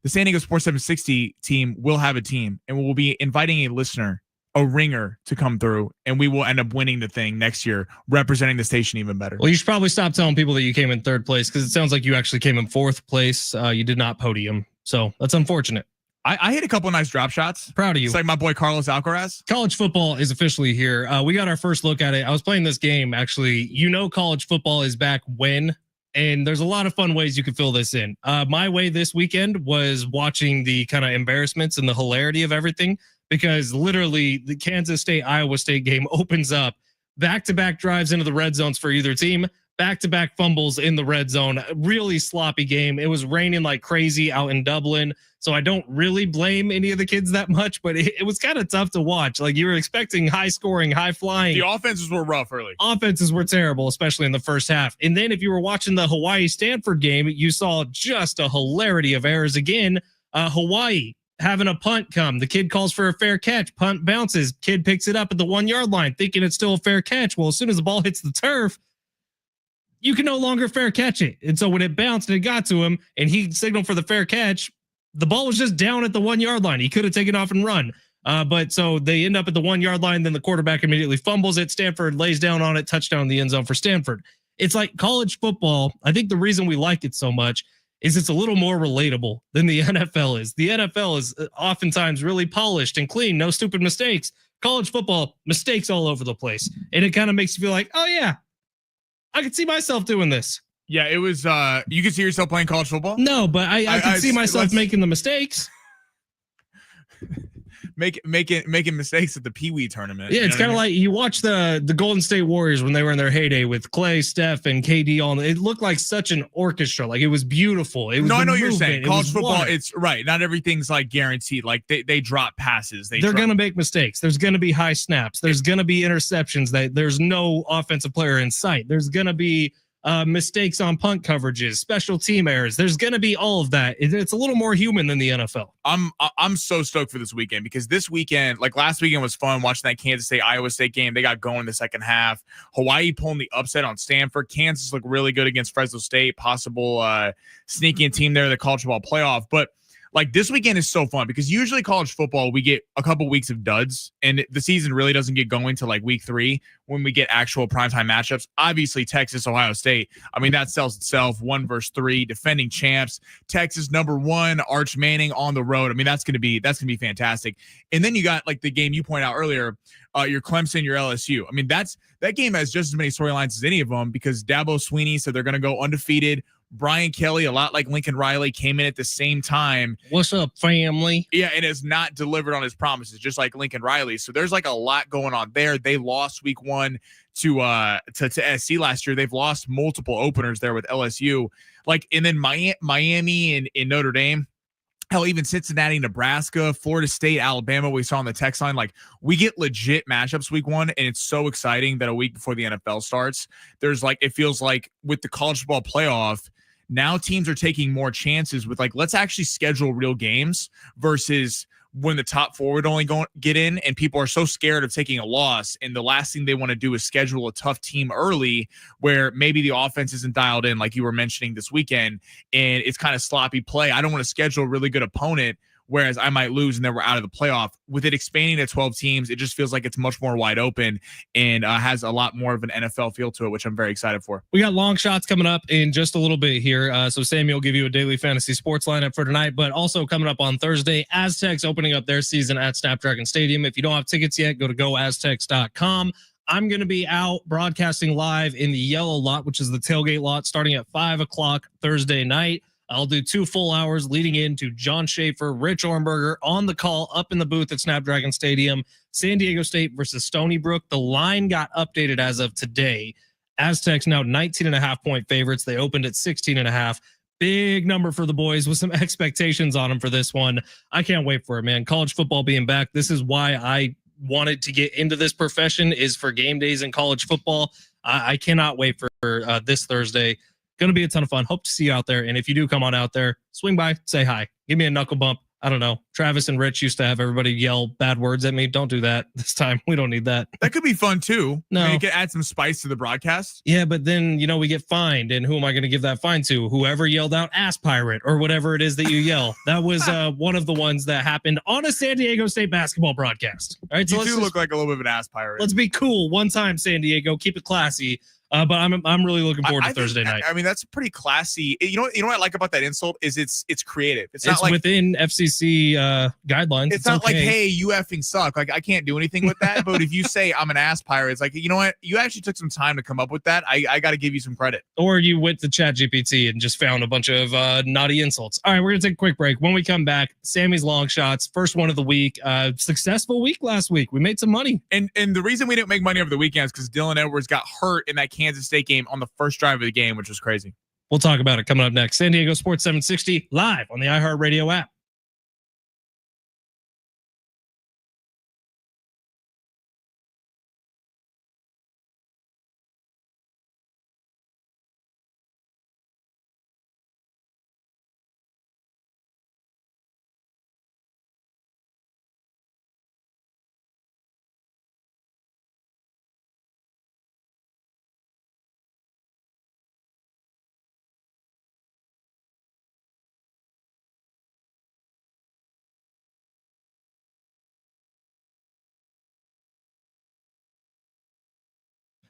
the San Diego Sports 760 team will have a team, and we'll be inviting a listener, a ringer, to come through, and we will end up winning the thing next year, representing the station even better. Well, you should probably stop telling people that you came in third place because it sounds like you actually came in fourth place. You did not podium. So that's unfortunate. I hit a couple of nice drop shots. Proud of you. It's like my boy Carlos Alcaraz. College football is officially here. We got our first look at it. I was playing this game, actually. College football is back when, and there's a lot of fun ways you can fill this in. My way this weekend was watching the kind of embarrassments and the hilarity of everything, because literally the Kansas State-Iowa State game opens up back-to-back drives into the red zones for either team, back-to-back fumbles in the red zone. Really sloppy game. It was raining like crazy out in Dublin, so I don't really blame any of the kids that much, but it was kind of tough to watch. Like, you were expecting high scoring, high flying. The offenses were rough early. Offenses were terrible, especially in the first half. And then if you were watching the Hawaii-Stanford game, you saw just a hilarity of errors again. Hawaii having a punt come. The kid calls for a fair catch. Punt bounces. Kid picks it up at the 1 yard line, thinking it's still a fair catch. Well, as soon as the ball hits the turf, you can no longer fair catch it. And so when it bounced and it got to him and he signaled for the fair catch, the ball was just down at the 1 yard line. He could have taken off and run. But so they end up at the 1 yard line. Then the quarterback immediately fumbles it. Stanford lays down on it. Touchdown in the end zone for Stanford. It's like college football. I think the reason we like it so much is it's a little more relatable than the NFL is. The NFL is oftentimes really polished and clean. No stupid mistakes. College football, mistakes all over the place. And it kind of makes you feel like, oh yeah, I could see myself doing this. Yeah, it was, you could see yourself playing college football? No, but I could see myself making the mistakes. making mistakes at the Pee Wee tournament. Yeah, it's kind of like you watch the Golden State Warriors when they were in their heyday with Clay, Steph, and KD on. It looked like such an orchestra. Like it was beautiful. It was no, I know what you're movement. saying. College football, it's right. Not everything's like guaranteed. Like they drop passes. They're gonna make mistakes. There's gonna be high snaps. There's gonna be interceptions. There's no offensive player in sight. There's gonna be mistakes on punt coverages, special team errors. There's going to be all of that. It's a little more human than the NFL. I'm so stoked for this weekend because this weekend, like last weekend was fun watching that Kansas State Iowa State game. They got going in the second half. Hawaii pulling the upset on Stanford. Kansas looked really good against Fresno State. Possible sneaking team there in the college football playoff. But like this weekend is so fun because usually college football, we get a couple weeks of duds and the season really doesn't get going to like week 3 when we get actual primetime matchups. Obviously, Texas, Ohio State. I mean, that sells itself 1 versus 3, defending champs, Texas #1, Arch Manning on the road. I mean, that's going to be fantastic. And then you got like the game you pointed out earlier, your Clemson, your LSU. I mean, that game has just as many storylines as any of them because Dabo Swinney said they're going to go undefeated. Brian Kelly, a lot like Lincoln Riley, came in at the same time. What's up, family? Yeah, and has not delivered on his promises, just like Lincoln Riley. So there's like a lot going on there. They lost week 1 to SC last year. They've lost multiple openers there with LSU. Like, and then Miami and in Notre Dame. Hell, even Cincinnati, Nebraska, Florida State, Alabama, we saw on the text line. Like, we get legit matchups week 1, and it's so exciting that a week before the NFL starts, there's like, it feels like with the college football playoff, now teams are taking more chances with like, let's actually schedule real games versus when the top 4 would only get in and people are so scared of taking a loss. And the last thing they want to do is schedule a tough team early where maybe the offense isn't dialed in, like you were mentioning this weekend, and it's kind of sloppy play. I don't want to schedule a really good opponent, whereas I might lose and then we're out of the playoff. With it expanding to 12 teams, it just feels like it's much more wide open and has a lot more of an NFL feel to it, which I'm very excited for. We got long shots coming up in just a little bit here. So Sammy will give you a daily fantasy sports lineup for tonight, but also coming up on Thursday, Aztecs opening up their season at Snapdragon Stadium. If you don't have tickets yet, go to goaztecs.com. I'm going to be out broadcasting live in the yellow lot, which is the tailgate lot, starting at 5:00 Thursday night. I'll do 2 full hours leading into John Schaefer, Rich Ornberger on the call up in the booth at Snapdragon Stadium. San Diego State versus Stony Brook. The line got updated as of today. Aztecs now 19.5-point favorites. They opened at 16.5. Big number for the boys with some expectations on them for this one. I can't wait for it, man. College football being back. This is why I wanted to get into this profession, is for game days in college football. I cannot wait for this Thursday. Going to be a ton of fun. Hope to see you out there. And if you do come on out there, swing by, say hi, give me a knuckle bump. I don't know. Travis and Rich used to have everybody yell bad words at me. Don't do that this time. We don't need that. That could be fun too. No. You could add some spice to the broadcast. Yeah, but then, we get fined. And who am I going to give that fine to? Whoever yelled out ass pirate or whatever it is that you yell. That was one of the ones that happened on a San Diego State basketball broadcast. All right, so you do look like a little bit of an ass pirate. Let's be cool one time, San Diego. Keep it classy. But I'm really looking forward to Thursday night. I mean, that's pretty classy. You know what I like about that insult is it's creative. It's not like within FCC guidelines. It's not okay. Like, hey, you effing suck. Like, I can't do anything with that. But if you say I'm an ass pirate, it's like, you know what? You actually took some time to come up with that. I got to give you some credit. Or you went to ChatGPT and just found a bunch of naughty insults. All right, we're gonna take a quick break. When we come back, Sammy's long shots, first one of the week. Successful week last week. We made some money. And the reason we didn't make money over the weekend is because Dylan Edwards got hurt in that Kansas State game on the first drive of the game, which was crazy. We'll talk about it coming up next. San Diego Sports 760 live on the iHeartRadio app.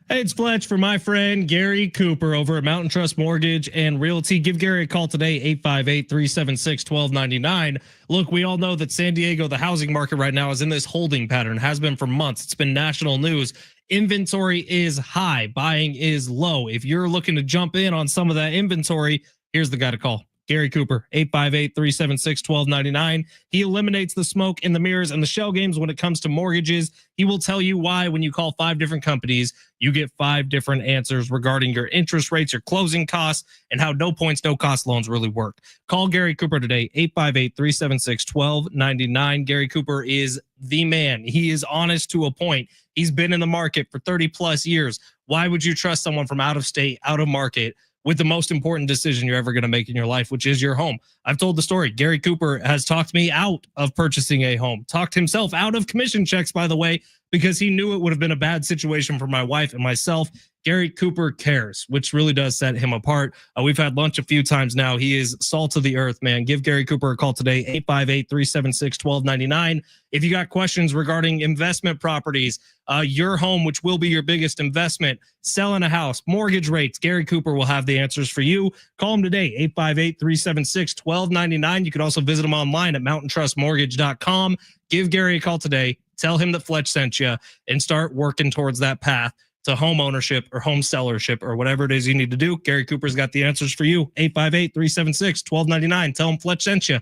Hey, it's Fletch for my friend Gary Cooper over at Mountain Trust Mortgage and Realty. Give Gary a call today, 858-376-1299. Look, we all know that San Diego, the housing market right now, is in this holding pattern, has been for months. It's been national news. Inventory is high. Buying is low. If you're looking to jump in on some of that inventory, here's the guy to call. Gary Cooper, 858-376-1299. He eliminates the smoke in the mirrors and the shell games when it comes to mortgages. He will tell you why when you call 5 different companies, you get 5 different answers regarding your interest rates, your closing costs, and how no points, no cost loans really work. Call Gary Cooper today, 858-376-1299. Gary Cooper is the man. He is honest to a point. He's been in the market for 30 plus years. Why would you trust someone from out of state, out of market, with the most important decision you're ever going to make in your life, which is your home? I've told the story. Gary Cooper has talked me out of purchasing a home, talked himself out of commission checks, by the way, because he knew it would have been a bad situation for my wife and myself. Gary Cooper cares, which really does set him apart. We've had lunch a few times now. He is salt of the earth, man. Give Gary Cooper a call today, 858-376-1299. If you got questions regarding investment properties, your home, which will be your biggest investment, selling a house, mortgage rates, Gary Cooper will have the answers for you. Call him today, 858-376-1299. You can also visit him online at mountaintrustmortgage.com. Give Gary a call today. Tell him that Fletch sent you and start working towards that path to home ownership or home sellership or whatever it is you need to do. Gary Cooper's got the answers for you. 858-376-1299. Tell him Fletch sent you.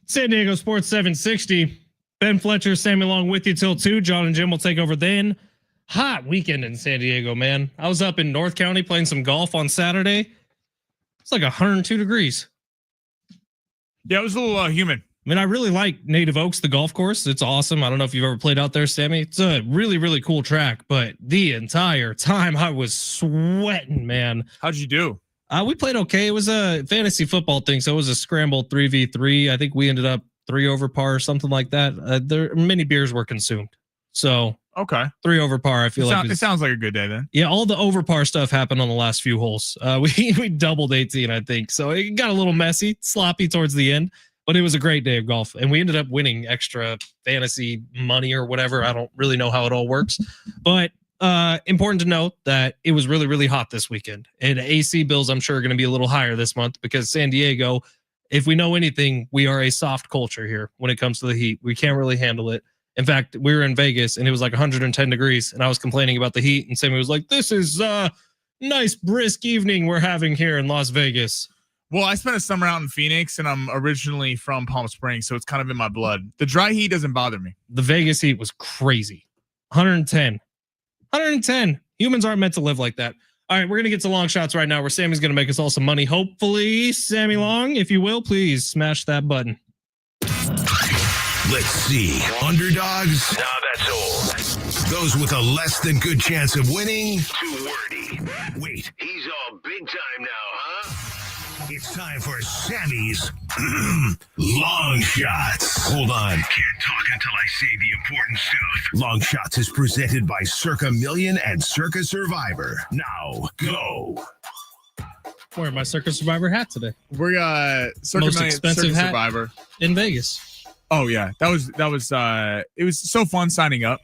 San Diego Sports 760. Ben Fletcher, Sammy Long with you till 2. John and Jim will take over then. Hot weekend in San Diego, man. I was up in North County playing some golf on Saturday. It's like 102 degrees. Yeah, it was a little humid. I mean, I really like Native Oaks, the golf course. It's awesome. I don't know if you've ever played out there, Sammy. It's a really, really cool track, but the entire time I was sweating, man. How'd you do? We played okay. It was a fantasy football thing, so it was a scrambled 3v3. I think we ended up 3 over par or something like that. There many beers were consumed, so okay, 3 over par. I feel like it sounds like a good day then. Yeah, all the over par stuff happened on the last few holes. We doubled 18, I think, so it got a little messy, sloppy towards the end. But it was a great day of golf, and we ended up winning extra fantasy money or whatever. I don't really know how it all works, but important to note that it was really, really hot this weekend, and AC bills I'm sure are going to be a little higher this month because San Diego, if we know anything, we are a soft culture here when it comes to the heat. We can't really handle it. In fact, we were in Vegas and it was like 110 degrees, and I was complaining about the heat, and Sammy was like, "This is nice brisk evening we're having here in Las Vegas." Well, I spent a summer out in Phoenix, and I'm originally from Palm Springs, so it's kind of in my blood. The dry heat doesn't bother me. The Vegas heat was crazy. 110. Humans aren't meant to live like that. All right, we're going to get to long shots right now where Sammy's going to make us all some money. Hopefully, Sammy Long, if you will, please smash that button. Let's see. Underdogs? Nah, that's old. Those with a less than good chance of winning? Too wordy. Wait, he's all big time now, huh? It's time for Sammy's Long Shots. Hold on. Can't talk until I say the important stuff. Long Shots is presented by Circa Million and Circa Survivor. Now, go. Wearing my Circa Survivor hat today. We're Circa Most Million, expensive Circa hat Survivor in Vegas. Oh yeah, that was it was so fun signing up.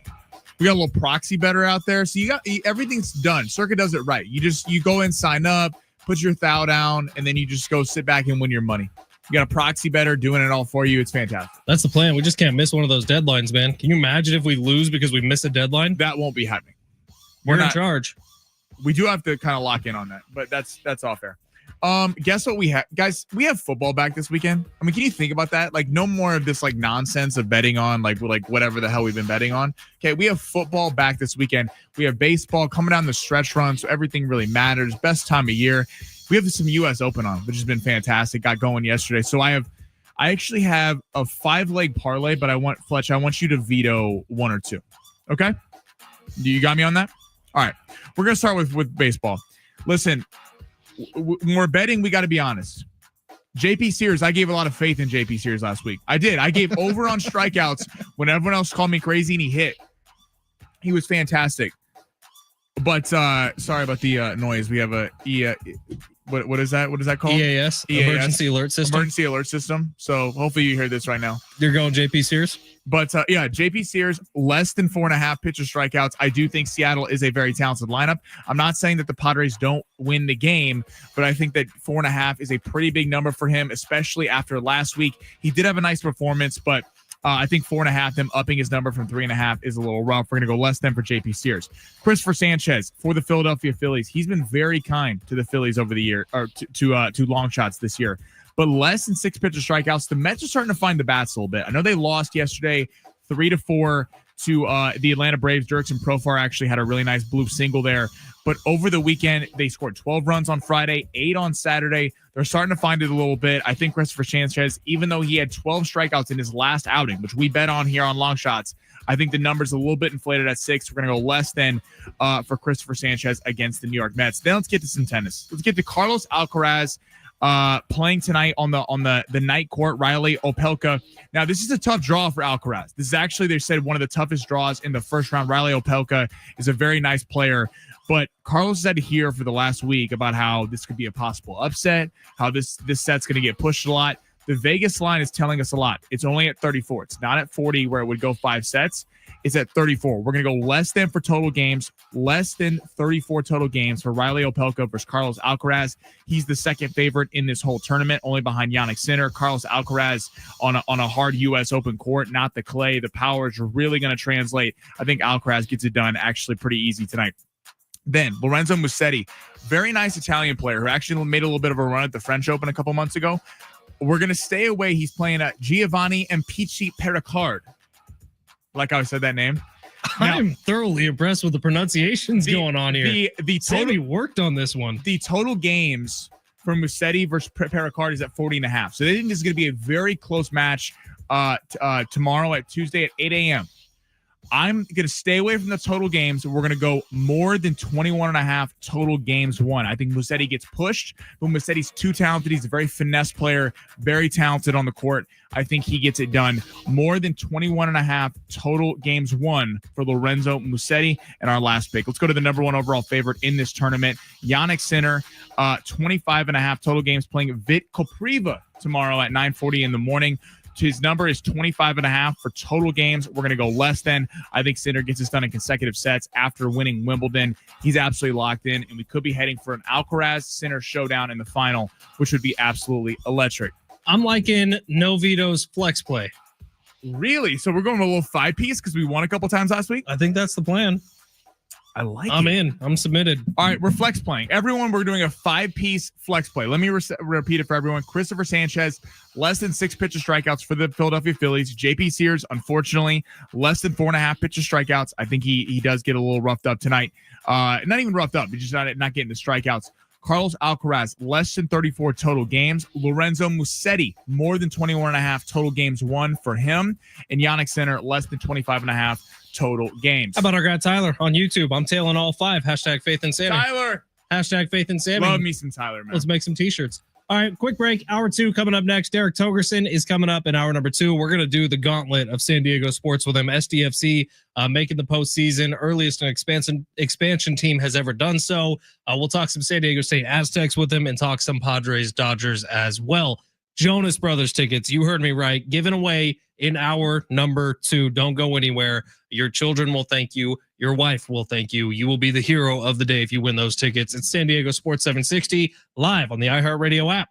We got a little proxy better out there, so everything's done. Circa does it right. You go in, sign up, put your thou down, and then you just go sit back and win your money. You got a proxy better doing it all for you. It's fantastic. That's the plan. We just can't miss one of those deadlines, man. Can you imagine if we lose because we miss a deadline? That won't be happening. We're in charge. We do have to kind of lock in on that, but that's all fair. Guess what we have, guys? We have football back this weekend. I mean, can you think about that? Like, no more of this like nonsense of betting on like whatever the hell we've been betting on. Okay, we have football back this weekend. We have baseball coming down the stretch run, so everything really matters. Best time of year. We have some U.S. Open on, which has been fantastic. Got going yesterday, so I actually have a 5-leg parlay, but I want you to veto one or two. Okay, you got me on that? All right, we're gonna start with baseball. Listen. When we're betting, we got to be honest. JP Sears, I gave a lot of faith in JP Sears last week. I did. I gave over on strikeouts when everyone else called me crazy, and he hit. He was fantastic. But sorry about the noise. We have a what is that? What is that called? EAS, Emergency Alert System. Emergency Alert System. So hopefully you hear this right now. You're going JP Sears? But yeah, JP Sears, less than 4.5 pitcher strikeouts. I do think Seattle is a very talented lineup. I'm not saying that the Padres don't win the game, but I think that 4.5 is a pretty big number for him, especially after last week. He did have a nice performance, but I think 4.5, him upping his number from 3.5 is a little rough. We're going to go less than for JP Sears. Christopher Sanchez for the Philadelphia Phillies. He's been very kind to the Phillies over the year, or to long shots this year. But less than 6 pitcher strikeouts. The Mets are starting to find the bats a little bit. I know they lost yesterday 3-4 to the Atlanta Braves. Dirksen Profar actually had a really nice blue single there. But over the weekend, they scored 12 runs on Friday, 8 on Saturday. They're starting to find it a little bit. I think Christopher Sanchez, even though he had 12 strikeouts in his last outing, which we bet on here on Long Shots, I think the number's a little bit inflated at 6. We're going to go less than for Christopher Sanchez against the New York Mets. Then let's get to some tennis. Let's get to Carlos Alcaraz playing tonight on the night court. Riley Opelka. Now, this is a tough draw for Alcaraz. This is actually, they said, one of the toughest draws in the first round. Riley Opelka is a very nice player. But Carlos said here for the last week about how this could be a possible upset, how this set's going to get pushed a lot. The Vegas line is telling us a lot. It's only at 34. It's not at 40 where it would go 5 sets. It's at 34. We're going to go less than for total games, less than 34 total games for Riley Opelka versus Carlos Alcaraz. He's the second favorite in this whole tournament, only behind Yannick Sinner. Carlos Alcaraz on a hard U.S. Open court, not the clay. The power is really going to translate. I think Alcaraz gets it done actually pretty easy tonight. Then Lorenzo Musetti, very nice Italian player who actually made a little bit of a run at the French Open a couple months ago. We're going to stay away. He's playing at Giovanni Mpicci Pericard. Like I said that name. Now, I'm thoroughly impressed with the pronunciations going on here. The Sammy worked on this one. The total games for Musetti versus Pericard is at 40.5. So they think this is going to be a very close match tomorrow at Tuesday at 8 a.m. I'm going to stay away from the total games. We're going to go more than 21.5 total games won. I think Musetti gets pushed, but Musetti's too talented. He's a very finesse player, very talented on the court. I think he gets it done. More than 21.5 total games won for Lorenzo Musetti. And our last pick. Let's go to the number one overall favorite in this tournament, Yannick Sinner. 25.5 total games playing Vit Kopriva tomorrow at 9:40 in the morning. His number is 25.5 for total games. We're going to go less than. I think Sinner gets this done in consecutive sets after winning Wimbledon. He's absolutely locked in, and we could be heading for an Alcaraz-Sinner showdown in the final, which would be absolutely electric. I'm liking Novito's flex play. Really? So we're going with a little 5-piece because we won a couple times last week? I think that's the plan. I like it. I'm in. I'm submitted. All right, we're flex playing. Everyone, we're doing a 5-piece flex play. Let me repeat it for everyone. Christopher Sanchez, less than 6 pitch of strikeouts for the Philadelphia Phillies. JP Sears, unfortunately, less than 4.5 pitch of strikeouts. I think he does get a little roughed up tonight. Not even roughed up. He's just not getting the strikeouts. Carlos Alcaraz, less than 34 total games. Lorenzo Musetti, more than 21.5 total games won for him. And Yannick Sinner, less than 25.5 total games. How about our guy Tyler on YouTube? I'm tailing all 5. Hashtag Faith and Sammy. Tyler. Hashtag Faith and Sammy. Love me some Tyler, man. Let's make some t-shirts. All right, quick break. Hour 2 coming up next. Derek Togerson is coming up in hour number 2. We're going to do the gauntlet of San Diego sports with him. SDFC making the postseason, earliest an expansion team has ever done so. We'll talk some San Diego State Aztecs with him and talk some Padres, Dodgers as well. Jonas Brothers tickets, you heard me right, given away in hour number 2. Don't go anywhere. Your children will thank you. Your wife will thank you. You will be the hero of the day if you win those tickets. It's San Diego Sports 760 live on the iHeartRadio app.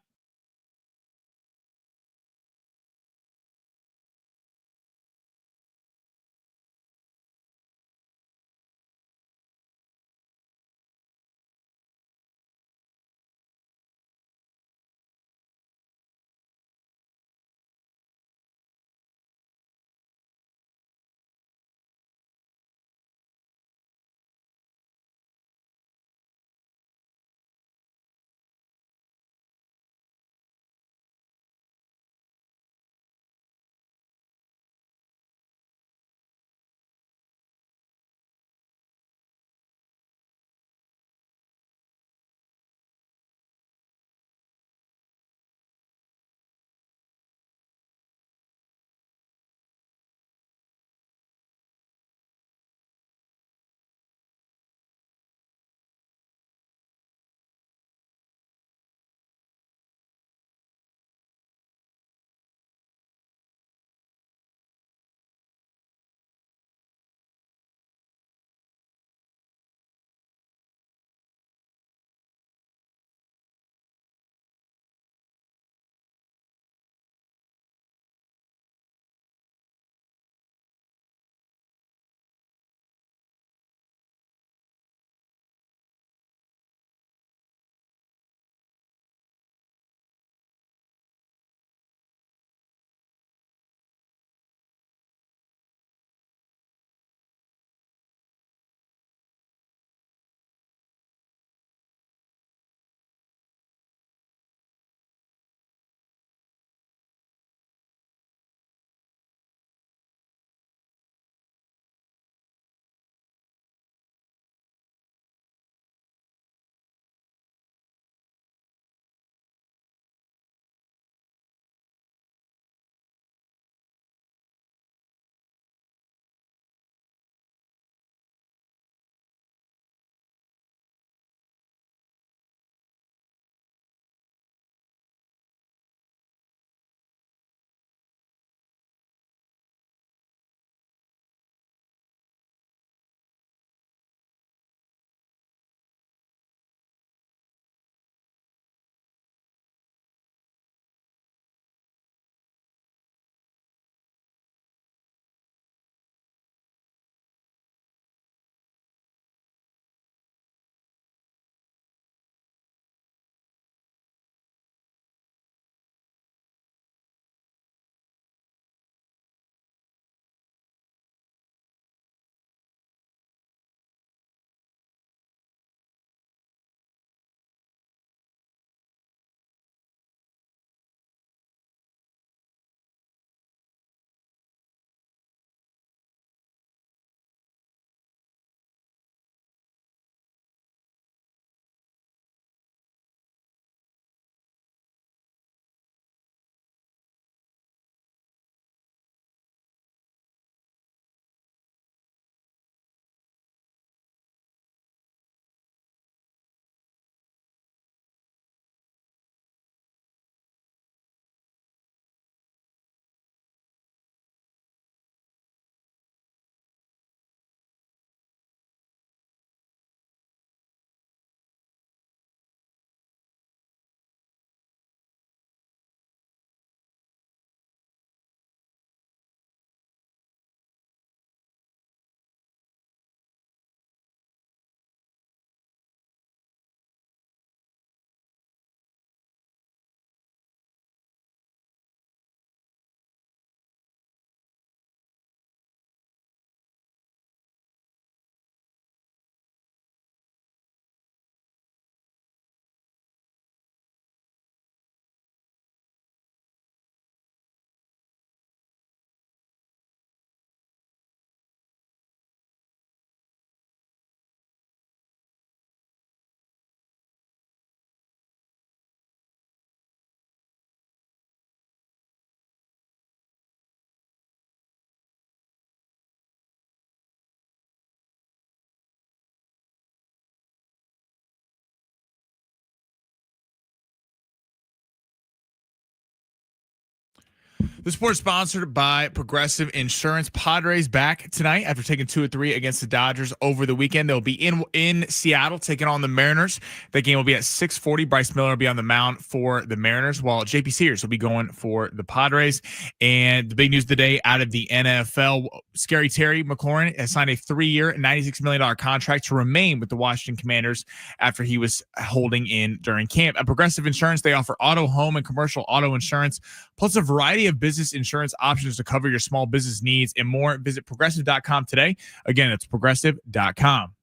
The sport's sponsored by Progressive Insurance. Padres back tonight after taking 2-3 against the Dodgers over the weekend. They'll be in Seattle taking on the Mariners. That game will be at 6:40. Bryce Miller will be on the mound for the Mariners, while JP Sears will be going for the Padres. And the big news today out of the NFL, Scary Terry McLaurin has signed a 3-year, $96 million contract to remain with the Washington Commanders after he was holding in during camp. At Progressive Insurance, they offer auto, home, and commercial auto insurance, plus a variety of business insurance options to cover your small business needs and more. Visit progressive.com today. Again, it's progressive.com.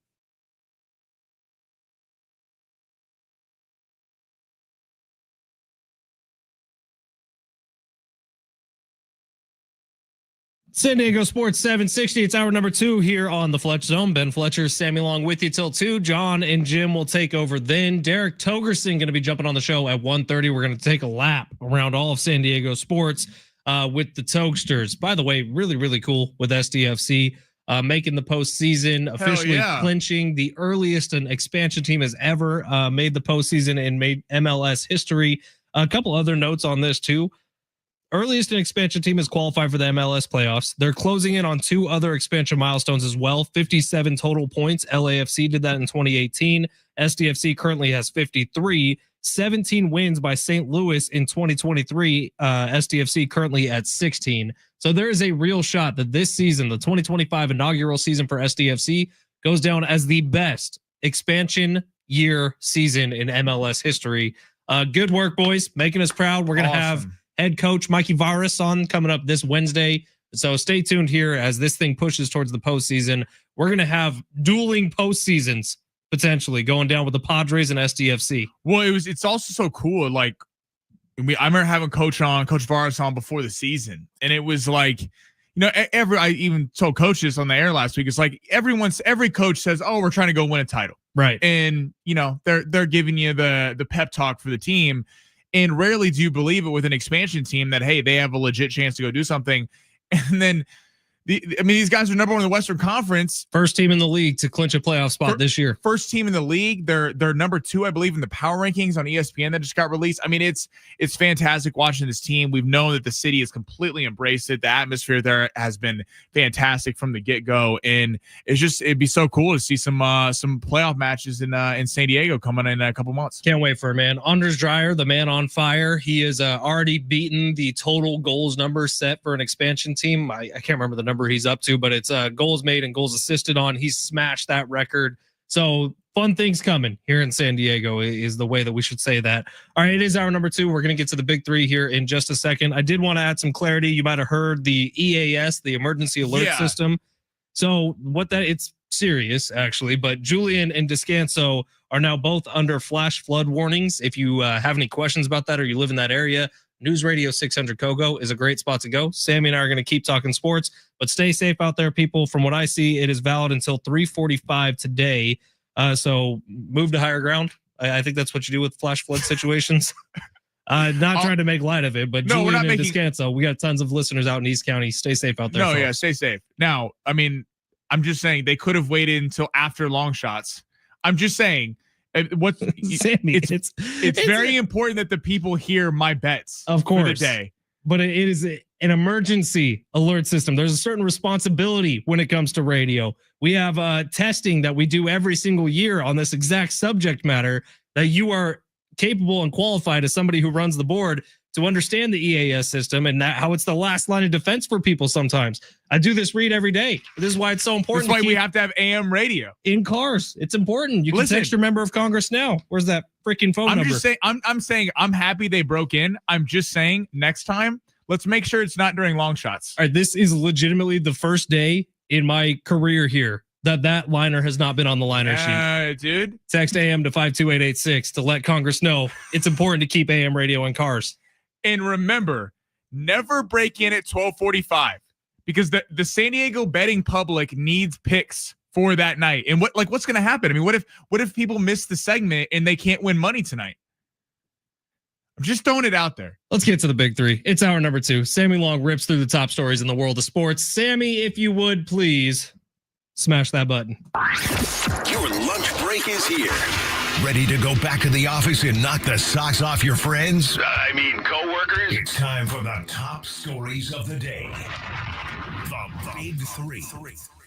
San Diego Sports 760. It's hour number 2 here on the Fletch Zone. Ben Fletcher, Sammy Long with you till 2. John and Jim will take over then. Derek Togerson going to be jumping on the show at 1:30. We're going to take a lap around all of San Diego sports with the Togsters. By the way, really, really cool with SDFC making the postseason, officially clinching the earliest an expansion team has ever made the postseason and made MLS history. A couple other notes on this too. Earliest an expansion team has qualified for the MLS playoffs. They're closing in on 2 other expansion milestones as well. 57 total points. LAFC did that in 2018. SDFC currently has 53. 17 wins by St. Louis in 2023. SDFC currently at 16. So there is a real shot that this season, the 2025 inaugural season for SDFC, goes down as the best expansion year season in MLS history. Good work, boys. Making us proud. We're going to have head coach Mikey Varas on coming up this Wednesday. So stay tuned here as this thing pushes towards the postseason. We're going to have dueling postseasons potentially going down with the Padres and SDFC. Well, it's also so cool. Like I remember having Coach Varas on before the season, and it was like, I even told coaches on the air last week. It's like every coach says, "Oh, we're trying to go win a title," right? And they're giving you the pep talk for the team. And rarely do you believe it with an expansion team that, hey, they have a legit chance to go do something. And then, these guys are number 1 in the Western Conference. First team in the league to clinch a playoff spot this year. First team in the league. They're number 2, I believe, in the power rankings on ESPN that just got released. I mean, it's fantastic watching this team. We've known that the city has completely embraced it. The atmosphere there has been fantastic from the get-go. And it'd be so cool to see some playoff matches in San Diego coming in a couple months. Can't wait for it, man. Anders Dreyer, the man on fire. He has already beaten the total goals number set for an expansion team. I can't remember the number he's up to, but it's goals made and goals assisted on. He's smashed that record. So fun things coming here in San Diego is the way that we should say that. All right, it is hour number 2. We're going to get to the big 3 here in just a second. I did want to add some clarity. You might have heard the EAS, the emergency alert system. So it's serious actually, but Julian and Descanso are now both under flash flood warnings. If you have any questions about that or you live in that area, News Radio 600 Kogo is a great spot to go. Sammy and I are going to keep talking sports, but stay safe out there, people. From what I see, it is valid until 3:45 today. So move to higher ground. I think that's what you do with flash flood situations. Not trying to make light of it, but Julian and Descanso, we got tons of listeners out in East County. Stay safe out there. No, folks. Stay safe. Now, I'm just saying they could have waited until after long shots. I'm just saying. Sammy, it's very important that the people hear my bets, of course, for the day. But it is an emergency alert system. There's a certain responsibility when it comes to radio. We have testing that we do every single year on this exact subject matter that you are capable and qualified as somebody who runs the board to understand the EAS system and how it's the last line of defense for people sometimes. I do this read every day. This is why it's so important. That's why we have to have AM radio. In cars. It's important. You can text your member of Congress now. Where's that freaking phone number? I'm saying I'm happy they broke in. I'm just saying next time, let's make sure it's not during long shots. All right, this is legitimately the first day in my career here that liner has not been on the liner sheet. Dude. Text AM to 52886 to let Congress know it's important to keep AM radio in cars. And remember, never break in at 12:45 because the San Diego betting public needs picks for that night. And what's going to happen? I mean, what if people miss the segment and they can't win money tonight? I'm just throwing it out there. Let's get to the big 3. It's hour number 2. Sammy Long rips through the top stories in the world of sports. Sammy, if you would please smash that button. Your lunch break is here. Ready to go back to the office and knock the socks off your friends? Coworkers? Co-workers, it's time for the top stories of the day. The Big Three.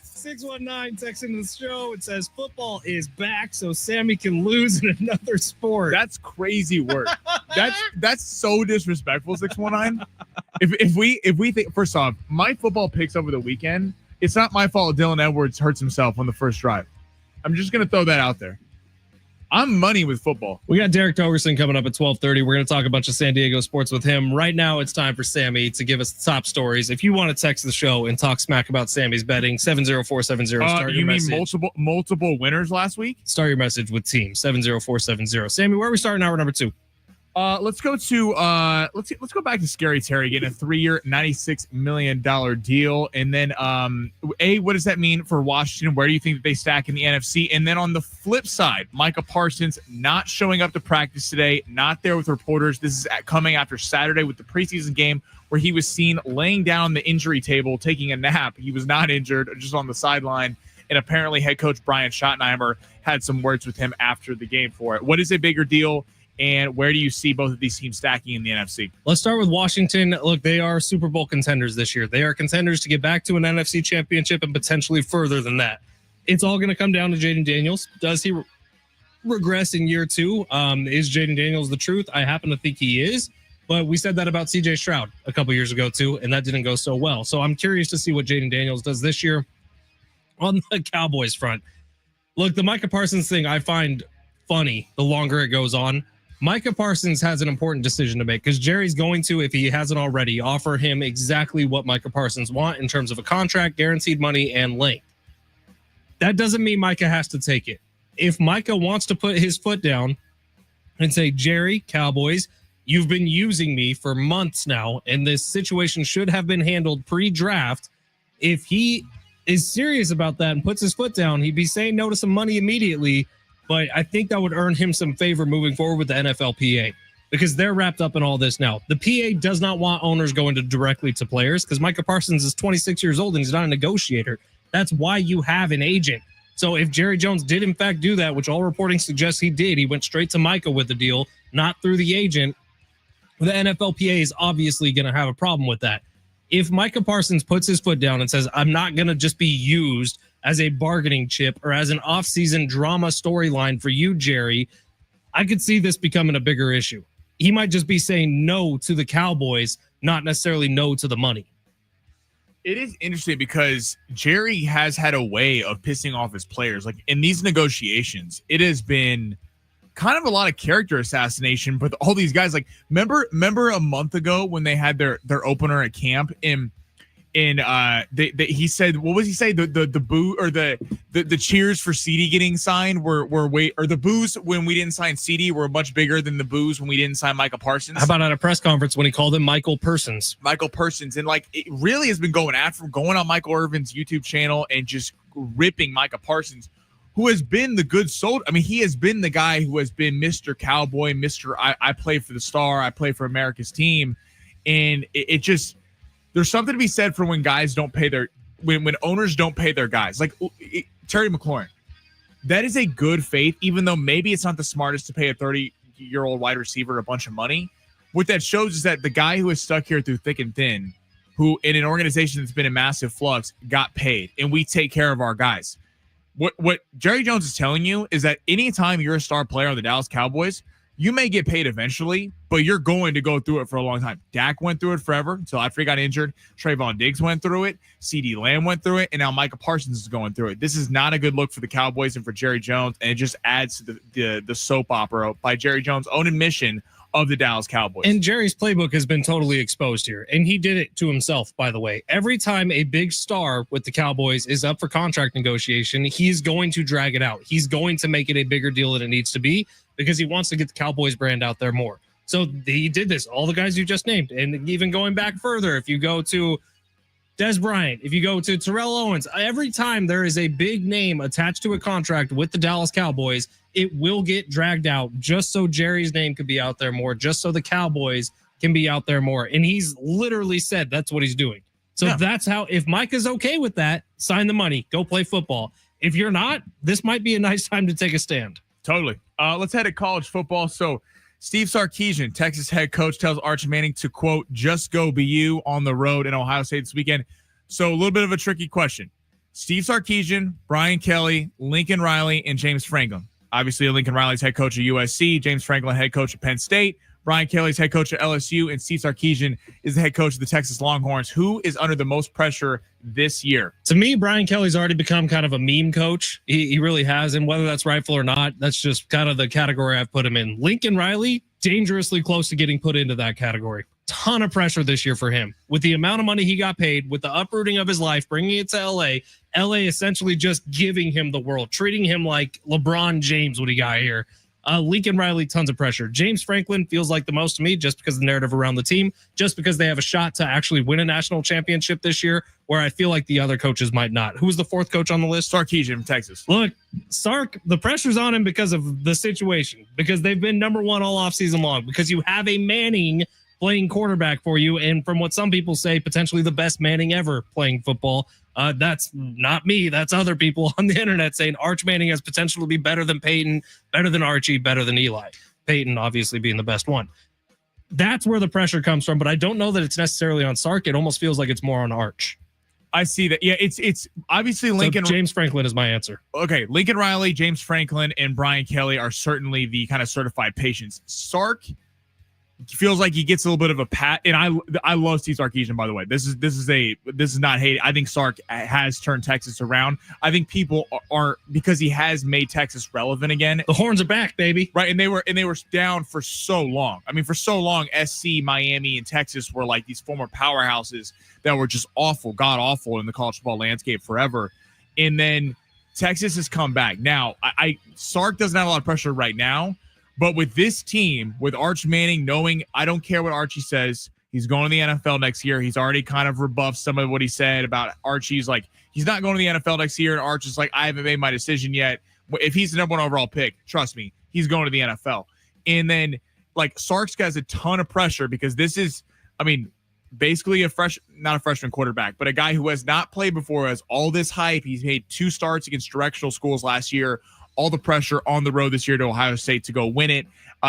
619 text into the show. It says football is back, so Sammy can lose in another sport. That's crazy work. That's so disrespectful. 619. If we think, first off, my football picks over the weekend. It's not my fault. Dylan Edwards hurts himself on the first drive. I'm just gonna throw that out there. I'm money with football. We got Derek Togerson coming up at 12:30. We're going to talk a bunch of San Diego sports with him. Right now, it's time for Sammy to give us the top stories. If you want to text the show and talk smack about Sammy's betting, 70470. Start you your mean message. multiple winners last week? Start your message with team 70470. Sammy, where are we starting hour number 2? Let's go back to Scary Terry getting a 3-year, $96 million deal. And then, what does that mean for Washington? Where do you think that they stack in the NFC? And then on the flip side, Micah Parsons not showing up to practice today, not there with reporters. This is coming after Saturday with the preseason game where he was seen laying down on the injury table, taking a nap. He was not injured, just on the sideline. And apparently head coach Brian Schottenheimer had some words with him after the game for it. What is a bigger deal? And where do you see both of these teams stacking in the NFC? Let's start with Washington. Look, they are Super Bowl contenders this year. They are contenders to get back to an NFC championship and potentially further than that. It's all going to come down to Jaden Daniels. Does he regress in year 2? Is Jaden Daniels the truth? I happen to think he is. But we said that about CJ Stroud a couple years ago, too, and that didn't go so well. So I'm curious to see what Jaden Daniels does this year on the Cowboys front. Look, the Micah Parsons thing I find funny the longer it goes on. Micah Parsons has an important decision to make because Jerry's going to, if he hasn't already, offer him exactly what Micah Parsons want in terms of a contract, guaranteed money, and length. That doesn't mean Micah has to take it. If Micah wants to put his foot down and say, Jerry, Cowboys, you've been using me for months now, and this situation should have been handled pre-draft. If he is serious about that and puts his foot down, he'd be saying no to some money immediately. But I think that would earn him some favor moving forward with the NFLPA because they're wrapped up in all this now. The PA does not want owners going directly to players because Micah Parsons is 26 years old and he's not a negotiator. That's why you have an agent. So if Jerry Jones did in fact do that, which all reporting suggests he did, he went straight to Micah with the deal, not through the agent. The NFLPA is obviously going to have a problem with that. If Micah Parsons puts his foot down and says, I'm not going to just be used as a bargaining chip or as an off-season drama storyline for you, Jerry, I could see this becoming a bigger issue. He might just be saying no to the Cowboys, not necessarily no to the money. It is interesting because Jerry has had a way of pissing off his players. Like in these negotiations, it has been kind of a lot of character assassination, but all these guys, like remember a month ago when they had their opener at camp and he said, what was he say? The boo or the cheers for CD getting signed were the boos when we didn't sign CD were much bigger than the boos when we didn't sign Micah Parsons. How about at a press conference when he called him Michael Persons? And like it really has been going on Michael Irvin's YouTube channel and just ripping Micah Parsons, who has been the good soldier. I mean, he has been the guy who has been Mr. Cowboy, Mr. I play for the star, I play for America's team, and it just. There's something to be said for when guys don't pay when owners don't pay their guys. Like Terry McLaurin, that is a good faith, even though maybe it's not the smartest to pay a 30-year-old wide receiver a bunch of money. What that shows is that the guy who is stuck here through thick and thin, who in an organization that's been in massive flux, got paid, and we take care of our guys. What Jerry Jones is telling you is that anytime you're a star player on the Dallas Cowboys, you may get paid eventually, but you're going to go through it for a long time. Dak went through it forever until Godfrey got injured. Trayvon Diggs went through it. CeeDee Lamb went through it. And now Micah Parsons is going through it. This is not a good look for the Cowboys and for Jerry Jones. And it just adds to the soap opera by Jerry Jones' own admission of the Dallas Cowboys. And Jerry's playbook has been totally exposed here. And he did it to himself, by the way. Every time a big star with the Cowboys is up for contract negotiation, he's going to drag it out. He's going to make it a bigger deal than it needs to be, because he wants to get the Cowboys brand out there more. So he did this, all the guys you just named. And even going back further, if you go to Des Bryant, if you go to Terrell Owens, every time there is a big name attached to a contract with the Dallas Cowboys, it will get dragged out just so Jerry's name could be out there more, just so the Cowboys can be out there more. And he's literally said that's what he's doing. So That's how, if Mike is okay with that, sign the money, go play football. If you're not, this might be a nice time to take a stand. Totally. Let's head to college football. So Steve Sarkisian, Texas head coach, tells Arch Manning to, quote, just go be you on the road in Ohio State this weekend. So a little bit of a tricky question. Steve Sarkisian, Brian Kelly, Lincoln Riley, and James Franklin. Obviously, Lincoln Riley's head coach at USC, James Franklin, head coach at Penn State, Brian Kelly's head coach at LSU, and Steve Sarkisian is the head coach of the Texas Longhorns. Who is under the most pressure this year? To me, Brian Kelly's already become kind of a meme coach. He really has, and whether that's rightful or not, that's just kind of the category I've put him in. Lincoln Riley, dangerously close to getting put into that category. Ton of pressure this year for him. With the amount of money he got paid, with the uprooting of his life, bringing it to LA essentially just giving him the world, treating him like LeBron James when he got here. Lincoln Riley, tons of pressure. James Franklin feels like the most to me just because of the narrative around the team, just because they have a shot to actually win a national championship this year, where I feel like the other coaches might not. Who's the fourth coach on the list? Sarkisian from Texas. Look, Sark, the pressure's on him because of the situation, because they've been number one all offseason long, because you have a Manning playing quarterback for you, and from what some people say, potentially the best Manning ever playing football. That's not me. That's other people on the internet saying Arch Manning has potential to be better than Peyton, better than Archie, better than Eli. Peyton obviously being the best one. That's where the pressure comes from, but I don't know that it's necessarily on Sark. It almost feels like it's more on Arch. I see that. Yeah, it's obviously Lincoln. So James Franklin is my answer. Okay, Lincoln Riley, James Franklin, and Brian Kelly are certainly the kind of certified patients. Sark feels like he gets a little bit of a pat, and I love Steve Sarkisian, by the way. This is not hate. I think Sark has turned Texas around. I think people are because he has made Texas relevant again. The horns are back, baby. Right, and they were down for so long. I mean, for so long, SC, Miami, and Texas were like these former powerhouses that were just awful, god awful in the college football landscape forever. And then Texas has come back. Now, Sark doesn't have a lot of pressure right now. But with this team, with Arch Manning knowing, I don't care what Archie says, he's going to the NFL next year. He's already kind of rebuffed some of what he said about Archie's like, he's not going to the NFL next year. And Arch is like, I haven't made my decision yet. If he's the number one overall pick, trust me, he's going to the NFL. And then like Sark's got a ton of pressure because this is, I mean, basically not a freshman quarterback, but a guy who has not played before, has all this hype. He's made 2 starts against directional schools last year. All the pressure on the road this year to Ohio State to go win it.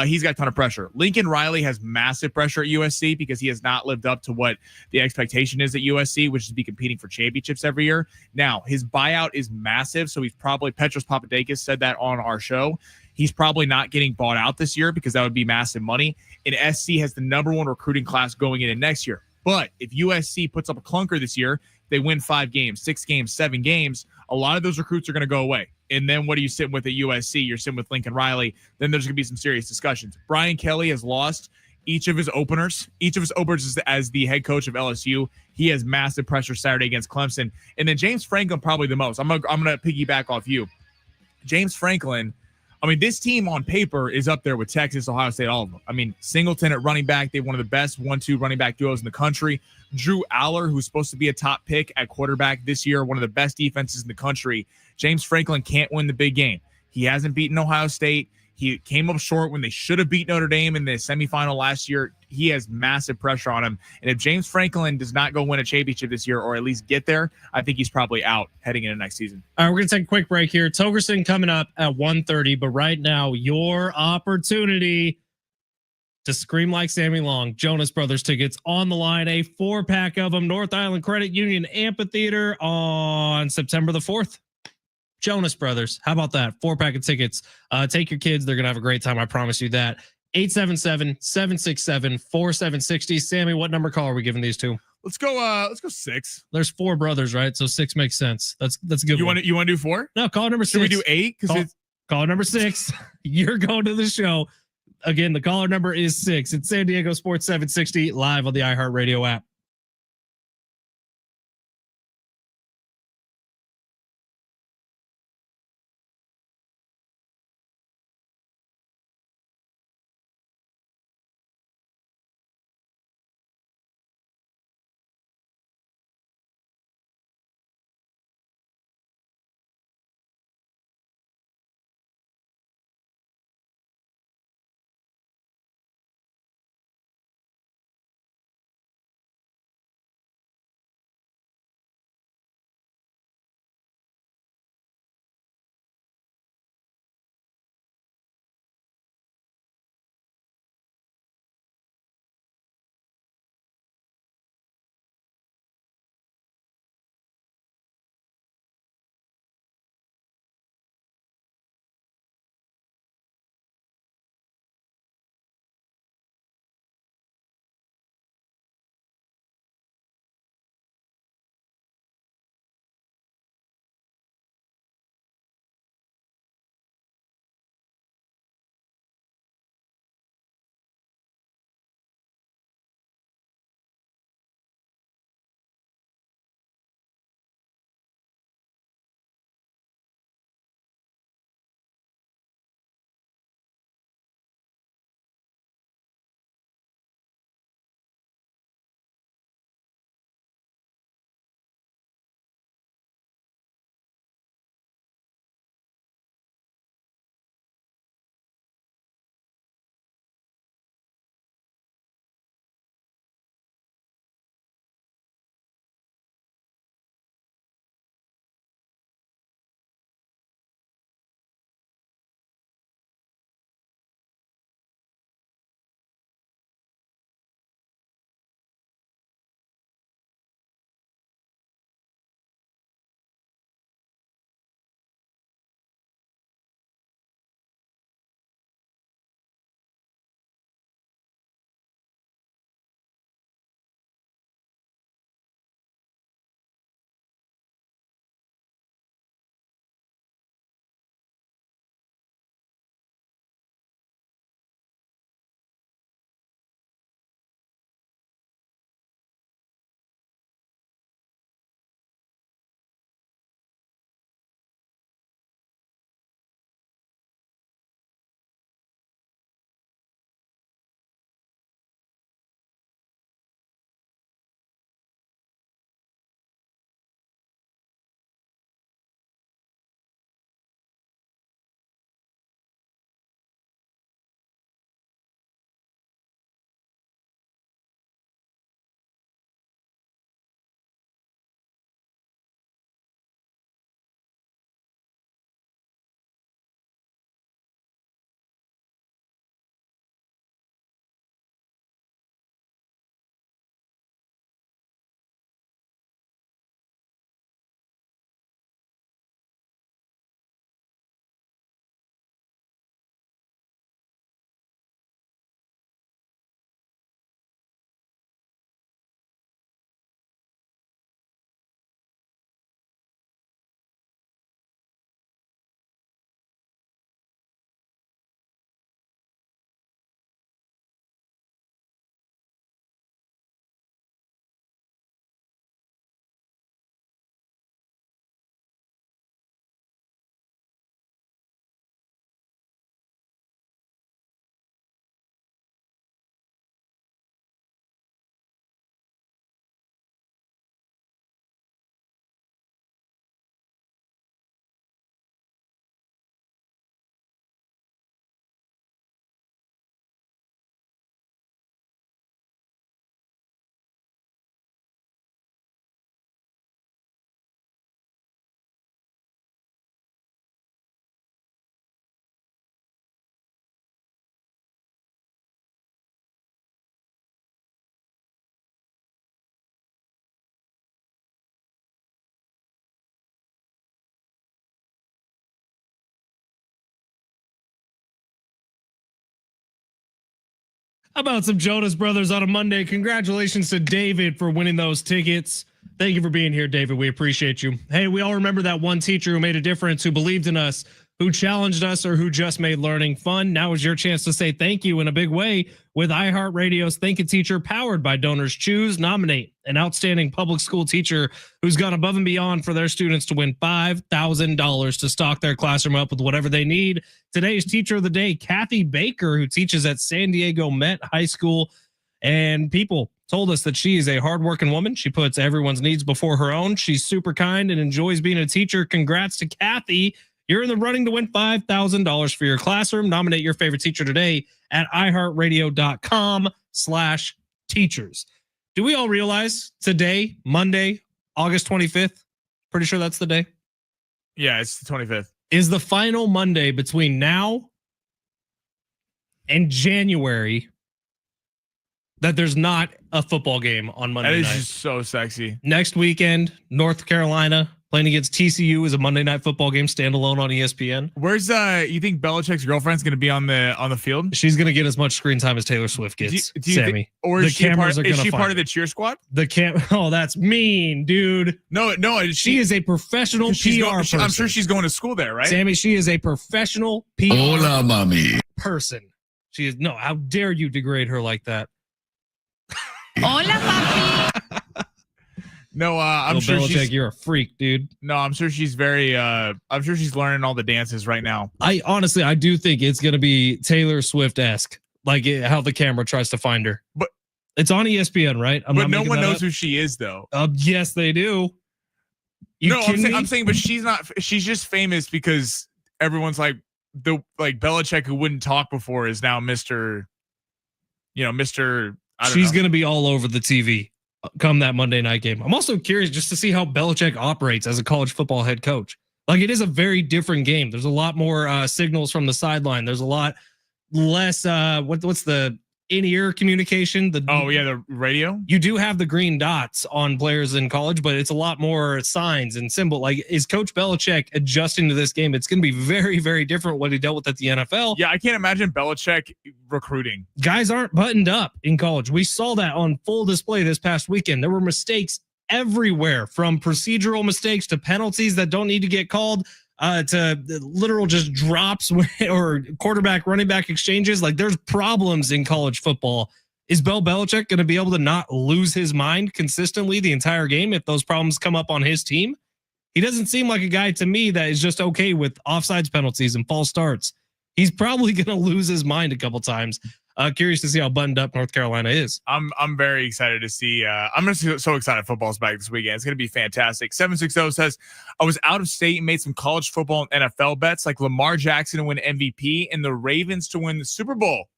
He's got a ton of pressure. Lincoln Riley has massive pressure at USC because he has not lived up to what the expectation is at USC, which is to be competing for championships every year. Now, his buyout is massive, so he's probably, Petros Papadakis said that on our show, he's probably not getting bought out this year because that would be massive money. And SC has the number 1 recruiting class going into next year. But if USC puts up a clunker this year, they win 5 games, 6 games, 7 games, a lot of those recruits are going to go away. And then what are you sitting with at USC? You're sitting with Lincoln Riley. Then there's going to be some serious discussions. Brian Kelly has lost each of his openers. Each of his openers as the head coach of LSU. He has massive pressure Saturday against Clemson. And then James Franklin probably the most. I'm gonna piggyback off you. James Franklin, I mean, this team on paper is up there with Texas, Ohio State, all of them. I mean, Singleton at running back, they have one of the best 1-2 running back duos in the country. Drew Aller, who's supposed to be a top pick at quarterback this year, one of the best defenses in the country. James Franklin can't win the big game. He hasn't beaten Ohio State. He came up short when they should have beat Notre Dame in the semifinal last year. He has massive pressure on him. And if James Franklin does not go win a championship this year or at least get there, I think he's probably out heading into next season. All right, we're going to take a quick break here. Togerson coming up at 1:30. But right now, your opportunity to scream like Sammy Long. Jonas Brothers tickets on the line. A 4-pack of them. North Island Credit Union Amphitheater on September the 4th. Jonas Brothers. How about that? 4-pack of tickets. Take your kids. They're going to have a great time. I promise you that. 877-767-4760. Sammy, what number call are we giving these to? Let's go 6. There's 4 brothers, right? So 6 makes sense. That's a good. You want to do 4? No, call number 6. Should we do 8? Call number 6. You're going to the show. Again, the caller number is 6. It's San Diego Sports 760 live on the iHeartRadio app. How about some Jonas Brothers on a Monday? Congratulations to David for winning those tickets. Thank you for being here, David. We appreciate you. Hey, we all remember that one teacher who made a difference, who believed in us, who challenged us, or who just made learning fun. Now is your chance to say thank you in a big way with iHeartRadio's Thank a Teacher, powered by Donors Choose. Nominate an outstanding public school teacher who's gone above and beyond for their students to win $5,000 to stock their classroom up with whatever they need. Today's Teacher of the Day, Kathy Baker, who teaches at San Diego Met High School. And people told us that she is a hardworking woman. She puts everyone's needs before her own. She's super kind and enjoys being a teacher. Congrats to Kathy. You're in the running to win $5,000 for your classroom. Nominate your favorite teacher today at iHeartRadio.com/teachers. Do we all realize today, Monday, August 25th, pretty sure that's the day, Yeah, it's the 25th. is the final Monday between now and January that there's not a football game on Monday That is night. just so sexy. Next weekend, North Carolina playing against TCU is a Monday night football game standalone on ESPN. Where's you think Belichick's girlfriend's going to be on the field? She's going to get as much screen time as Taylor Swift gets, Do you Sammy. think, or is The she cameras are is gonna she find part of her. the cheer squad? Oh, that's mean, dude. No, She is a professional PR person. I'm sure she's going to school there, right? Sammy, she is a professional PR Hola, mami. person. She is no. How dare you degrade her like that? Hola, papi. No, I'm Bill sure Belichick, you're a freak, dude. No, I'm sure she's very. I'm sure she's learning all the dances right now. I honestly do think it's going to be Taylor Swift-esque, like how the camera tries to find her. But it's on ESPN, right? But no one knows who she is, though. Yes, they do. No, I'm saying, but she's not. She's just famous because everyone's like Belichick, who wouldn't talk before, is now Mr. Mr. She's going to be all over the TV come that Monday night game. I'm also curious just to see how Belichick operates as a college football head coach. Like, it is a very different game. There's a lot more signals from the sideline. There's a lot less what's the in-ear communication? The radio. You do have the green dots on players in college, but it's a lot more signs and symbol. Like, is Coach Belichick adjusting to this game? It's going to be very, very different what he dealt with at the NFL. Yeah, I can't imagine Belichick recruiting. Guys aren't buttoned up in college. We saw that on full display this past weekend. There were mistakes everywhere, from procedural mistakes to penalties that don't need to get called, to literal just drops or quarterback running back exchanges. Like, there's problems in college football. Is Bill Belichick going to be able to not lose his mind consistently the entire game if those problems come up on his team? He doesn't seem like a guy to me that is just okay with offsides penalties and false starts. He's probably going to lose his mind a couple times. Curious to see how buttoned up North Carolina is. I'm very excited to see. I'm just so excited football's back this weekend. It's going to be fantastic. 760 says, I was out of state and made some college football and NFL bets, like Lamar Jackson to win MVP and the Ravens to win the Super Bowl.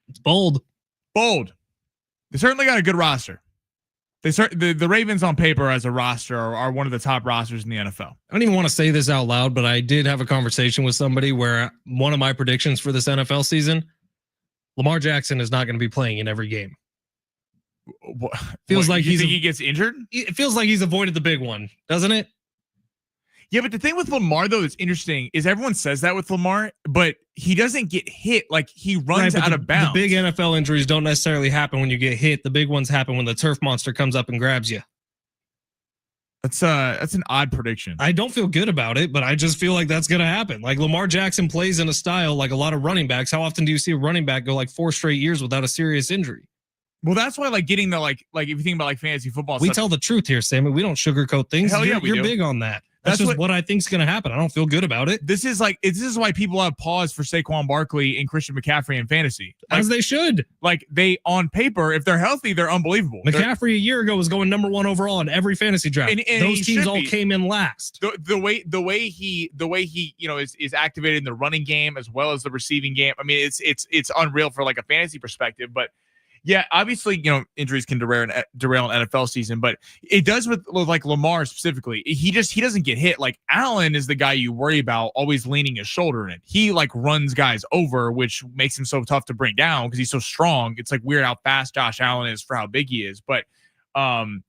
It's bold. Bold. They certainly got a good roster. The Ravens on paper as a roster are one of the top rosters in the NFL. I don't even want to say this out loud, but I did have a conversation with somebody where one of my predictions for this NFL season, Lamar Jackson is not going to be playing in every game. Feels like he gets injured. It feels like he's avoided the big one, doesn't it? Yeah, but the thing with Lamar, though, that's interesting is everyone says that with Lamar, but he doesn't get hit. Like, he runs out of bounds. The big NFL injuries don't necessarily happen when you get hit. The big ones happen when the turf monster comes up and grabs you. That's an odd prediction. I don't feel good about it, but I just feel like that's going to happen. Like, Lamar Jackson plays in a style like a lot of running backs. How often do you see a running back go like 4 straight years without a serious injury? Well, that's why, like, getting the like if you think about like fantasy football, We tell the truth here, Sammy. We don't sugarcoat things. Hell yeah, You're do. big on that. That's just what I think is going to happen. I don't feel good about it. This is why people have pause for Saquon Barkley and Christian McCaffrey in fantasy. As they should. Like, they, on paper, if they're healthy, they're unbelievable. McCaffrey a year ago was going number 1 overall in every fantasy draft. And those teams all came in last. The way he is activated in the running game as well as the receiving game. I mean, it's unreal for like a fantasy perspective, but yeah, obviously, injuries can derail an NFL season, but it does with like Lamar specifically. He doesn't get hit. Like, Allen is the guy you worry about always leaning his shoulder in. He like runs guys over, which makes him so tough to bring down because he's so strong. It's like weird how fast Josh Allen is for how big he is. But NFL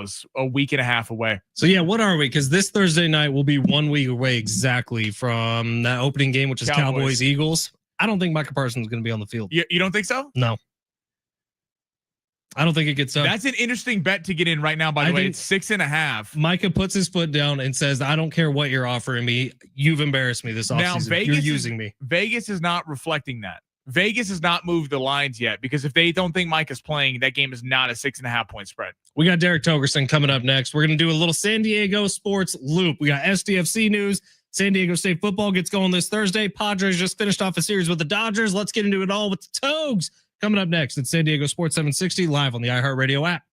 is a week and a half away. So yeah, what are we? Because this Thursday night will be 1 week away exactly from that opening game, which is Cowboys Eagles. I don't think Micah Parsons is going to be on the field. You don't think so? No. I don't think it gets up. That's an interesting bet to get in right now, by the way. It's 6.5. Micah puts his foot down and says, I don't care what you're offering me. You've embarrassed me this offseason. Now, Vegas you're using me. Vegas is not reflecting that. Vegas has not moved the lines yet because if they don't think Micah's playing, that game is not a 6.5 point spread. We got Derek Togerson coming up next. We're going to do a little San Diego sports loop. We got SDFC news. San Diego State football gets going this Thursday. Padres just finished off a series with the Dodgers. Let's get into it all with the Togs. Coming up next at San Diego Sports 760 live on the iHeartRadio app.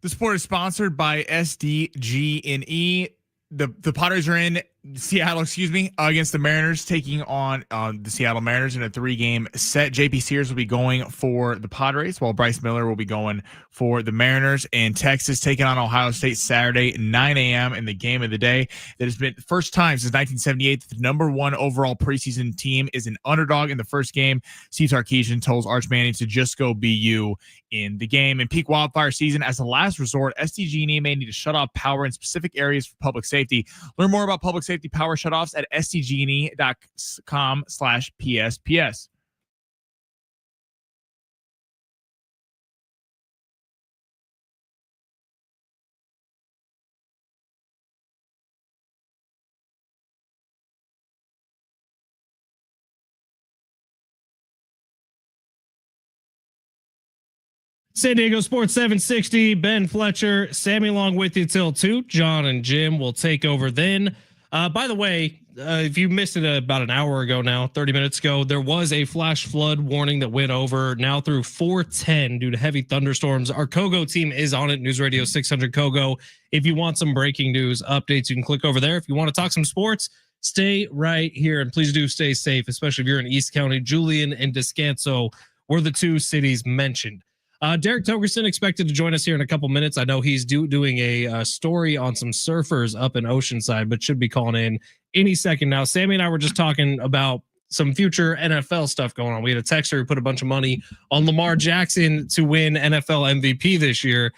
The sport is sponsored by SDG&E. The Padres are in Seattle, against the Mariners, taking on the Seattle Mariners in a 3-game set. JP Sears will be going for the Padres, while Bryce Miller will be going for the Mariners. And Texas taking on Ohio State Saturday, 9 a.m. in the game of the day. That has been the first time since 1978 that the number 1 overall preseason team is an underdog in the first game. Steve Sarkisian tells Arch Manning to just go BU in the game. In peak wildfire season, as a last resort, SDG&E may need to shut off power in specific areas for public safety. Learn more about public safety power shutoffs at sdgne.com/PSPS. San Diego Sports 760, Ben Fletcher, Sammy along with you till 2. John and Jim will take over then. By the way, if you missed it about an hour ago now, 30 minutes ago, there was a flash flood warning that went over now through 4:10 due to heavy thunderstorms. Our Kogo team is on it, News Radio 600 Kogo. If you want some breaking news updates, you can click over there. If you want to talk some sports, stay right here. And please do stay safe, especially if you're in East County. Julian and Descanso were the 2 cities mentioned. Derek Togerson expected to join us here in a couple minutes. I know he's doing a story on some surfers up in Oceanside, but should be calling in any second now. Sammy and I were just talking about some future NFL stuff going on. We had a texter who put a bunch of money on Lamar Jackson to win NFL MVP this year.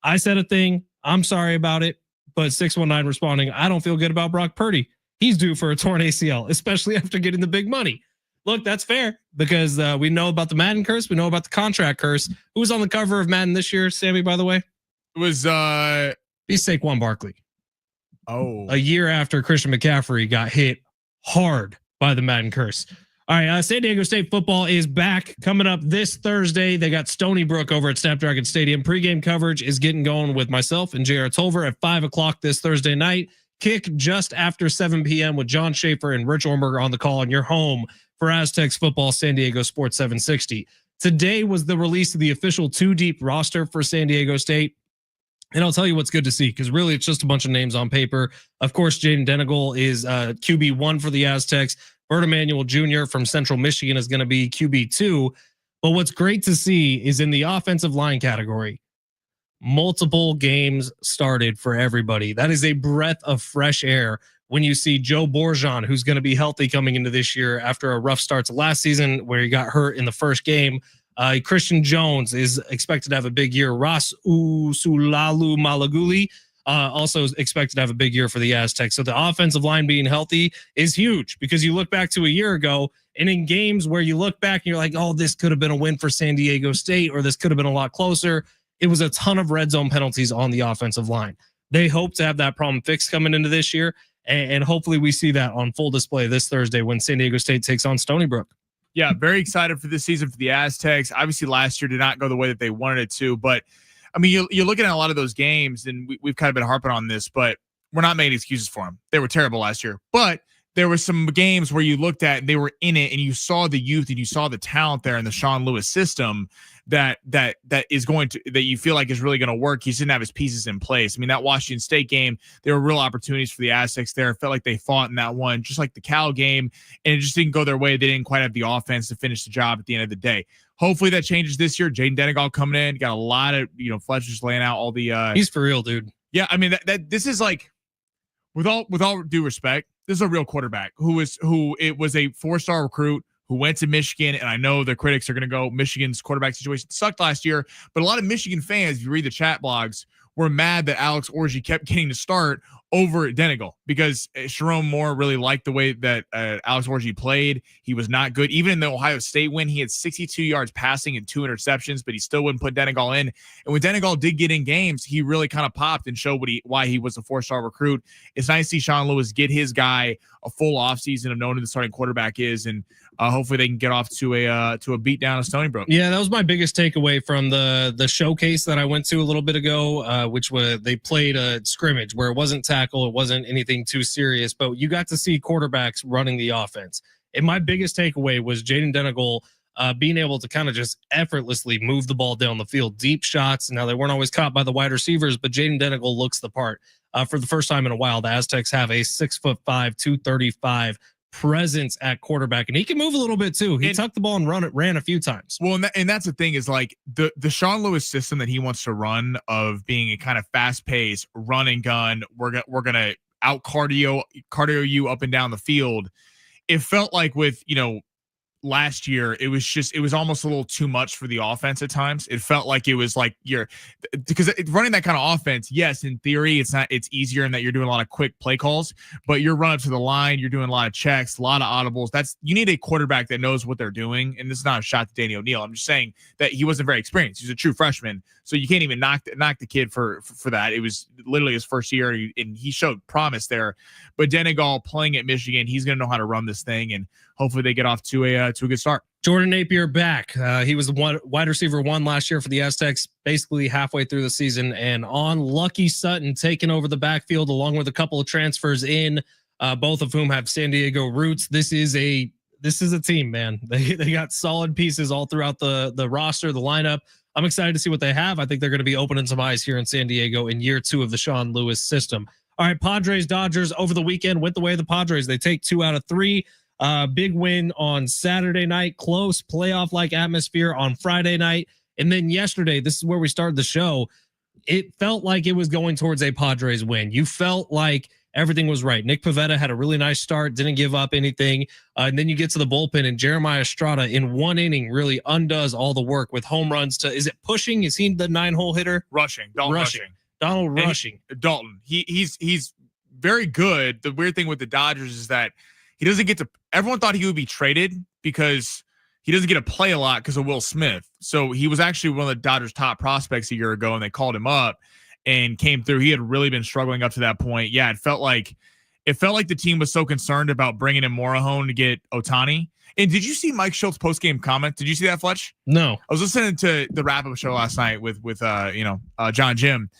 I said a thing. I'm sorry about it, but 619 responding, I don't feel good about Brock Purdy. He's due for a torn ACL, especially after getting the big money. Look, that's fair because we know about the Madden curse. We know about the contract curse. Who was on the cover of Madden this year, Sammy, by the way? It was He's Saquon Barkley. Oh, A year after Christian McCaffrey got hit hard by the Madden curse. All right, San Diego State football is back coming up this Thursday. They got Stony Brook over at Snapdragon Stadium. Pre-game coverage is getting going with myself and JR Tolver at 5 o'clock this Thursday night. Kick just after 7 p.m. with John Schaefer and Rich Ormberger on the call on your home for Aztecs football, San Diego Sports 760. Today was the release of the official 2-deep roster for San Diego State. And I'll tell you what's good to see, because really it's just a bunch of names on paper. Of course, Jaden Denegal is QB1 for the Aztecs. Bert Emanuel Jr. from Central Michigan is going to be QB2. But what's great to see is in the offensive line category, multiple games started for everybody. That is a breath of fresh air when you see Joe Borjan, who's going to be healthy coming into this year after a rough start to last season where he got hurt in the first game. Christian Jones is expected to have a big year. Ross Usulalu Malaguli also is expected to have a big year for the Aztecs. So the offensive line being healthy is huge, because you look back to a year ago and in games where you look back and you're like, oh, this could have been a win for San Diego State, or this could have been a lot closer. It was a ton of red zone penalties on the offensive line. They hope to have that problem fixed coming into this year. And hopefully we see that on full display this Thursday when San Diego State takes on Stony Brook. Yeah, very excited for this season for the Aztecs. Obviously, last year did not go the way that they wanted it to. But, I mean, you're looking at a lot of those games, and we've kind of been harping on this, but we're not making excuses for them. They were terrible last year. But there were some games where you looked at and they were in it, and you saw the youth and you saw the talent there in the Sean Lewis system that is going to, that you feel like is really going to work. He didn't have his pieces in place. I mean, that Washington State game, there were real opportunities for the Aztecs there. It felt like they fought in that one, just like the Cal game, and it just didn't go their way. They didn't quite have the offense to finish the job at the end of the day. Hopefully that changes this year. Jaden Denegal coming in, got a lot of, Fletch just laying out all the he's for real, dude. Yeah, I mean that this is like, with all due respect, this is a real quarterback who was a 4-star recruit who went to Michigan. And I know the critics are going to go, Michigan's quarterback situation sucked last year, but a lot of Michigan fans, if you read the chat blogs, were mad that Alex Orji kept getting to start over Denegal, because Sharon Moore really liked the way that Alex Orji played. He was not good. Even in the Ohio State win, he had 62 yards passing and 2 interceptions, but he still wouldn't put Denegal in. And when Denegal did get in games, he really kind of popped and showed why he was a 4-star recruit. It's nice to see Sean Lewis get his guy a full offseason of knowing who the starting quarterback is, and hopefully they can get off to a beat down of Stony Brook. Yeah, that was my biggest takeaway from the showcase that I went to a little bit ago, which was they played a scrimmage where it wasn't tackle, it wasn't anything too serious, but you got to see quarterbacks running the offense. And my biggest takeaway was Jaden Denegal being able to kind of just effortlessly move the ball down the field, deep shots. Now, they weren't always caught by the wide receivers, but Jaden Denigal looks the part. For the first time in a while, the Aztecs have a 6'5", 235 presence at quarterback, and he can move a little bit too. He tucked the ball and ran a few times. Well, and that's the thing is like the Sean Lewis system that he wants to run of being a kind of fast pace run and gun. We're gonna out cardio you up and down the field. It felt like with last year, it was almost a little too much for the offense at times. It felt like it was like because running that kind of offense, yes, in theory, it's easier in that you're doing a lot of quick play calls, but you're running up to the line, you're doing a lot of checks, a lot of audibles. You need a quarterback that knows what they're doing. And this is not a shot to Danny O'Neal. I'm just saying that he wasn't very experienced. He's a true freshman. So you can't even knock the kid for that. It was literally his first year and he showed promise there, but Denigal playing at Michigan, he's going to know how to run this thing, and hopefully they get off to a good start. Jordan Napier back. He was the wide receiver 1 last year for the Aztecs, basically halfway through the season, and on Lucky Sutton taking over the backfield along with a couple of transfers in, both of whom have San Diego roots. This is a team, man. They got solid pieces all throughout the roster, the lineup. I'm excited to see what they have. I think they're going to be opening some eyes here in San Diego in year 2 of the Sean Lewis system. All right, Padres Dodgers over the weekend went the way of the Padres. They take 2 out of 3. Big win on Saturday night, close playoff-like atmosphere on Friday night. And then yesterday, this is where we started the show. It felt like it was going towards a Padres win. You felt like everything was right. Nick Pivetta had a really nice start, didn't give up anything. And then you get to the bullpen, and Jeremiah Estrada in 1 inning really undoes all the work with home runs to, is it pushing? Is he the 9-hole hitter? Rushing. Donald Rushing. Dalton. He's very good. The weird thing with the Dodgers is that he doesn't get to, everyone thought he would be traded because he doesn't get to play a lot because of Will Smith. So he was actually one of the Dodgers' top prospects a year ago, and they called him up and came through. He had really been struggling up to that point. Yeah, it felt like the team was so concerned about bringing in Morahone to get Ohtani. And did you see Mike Schultz's post-game comment? Did you see that, Fletch? No. I was listening to the wrap-up show last night with John Jim,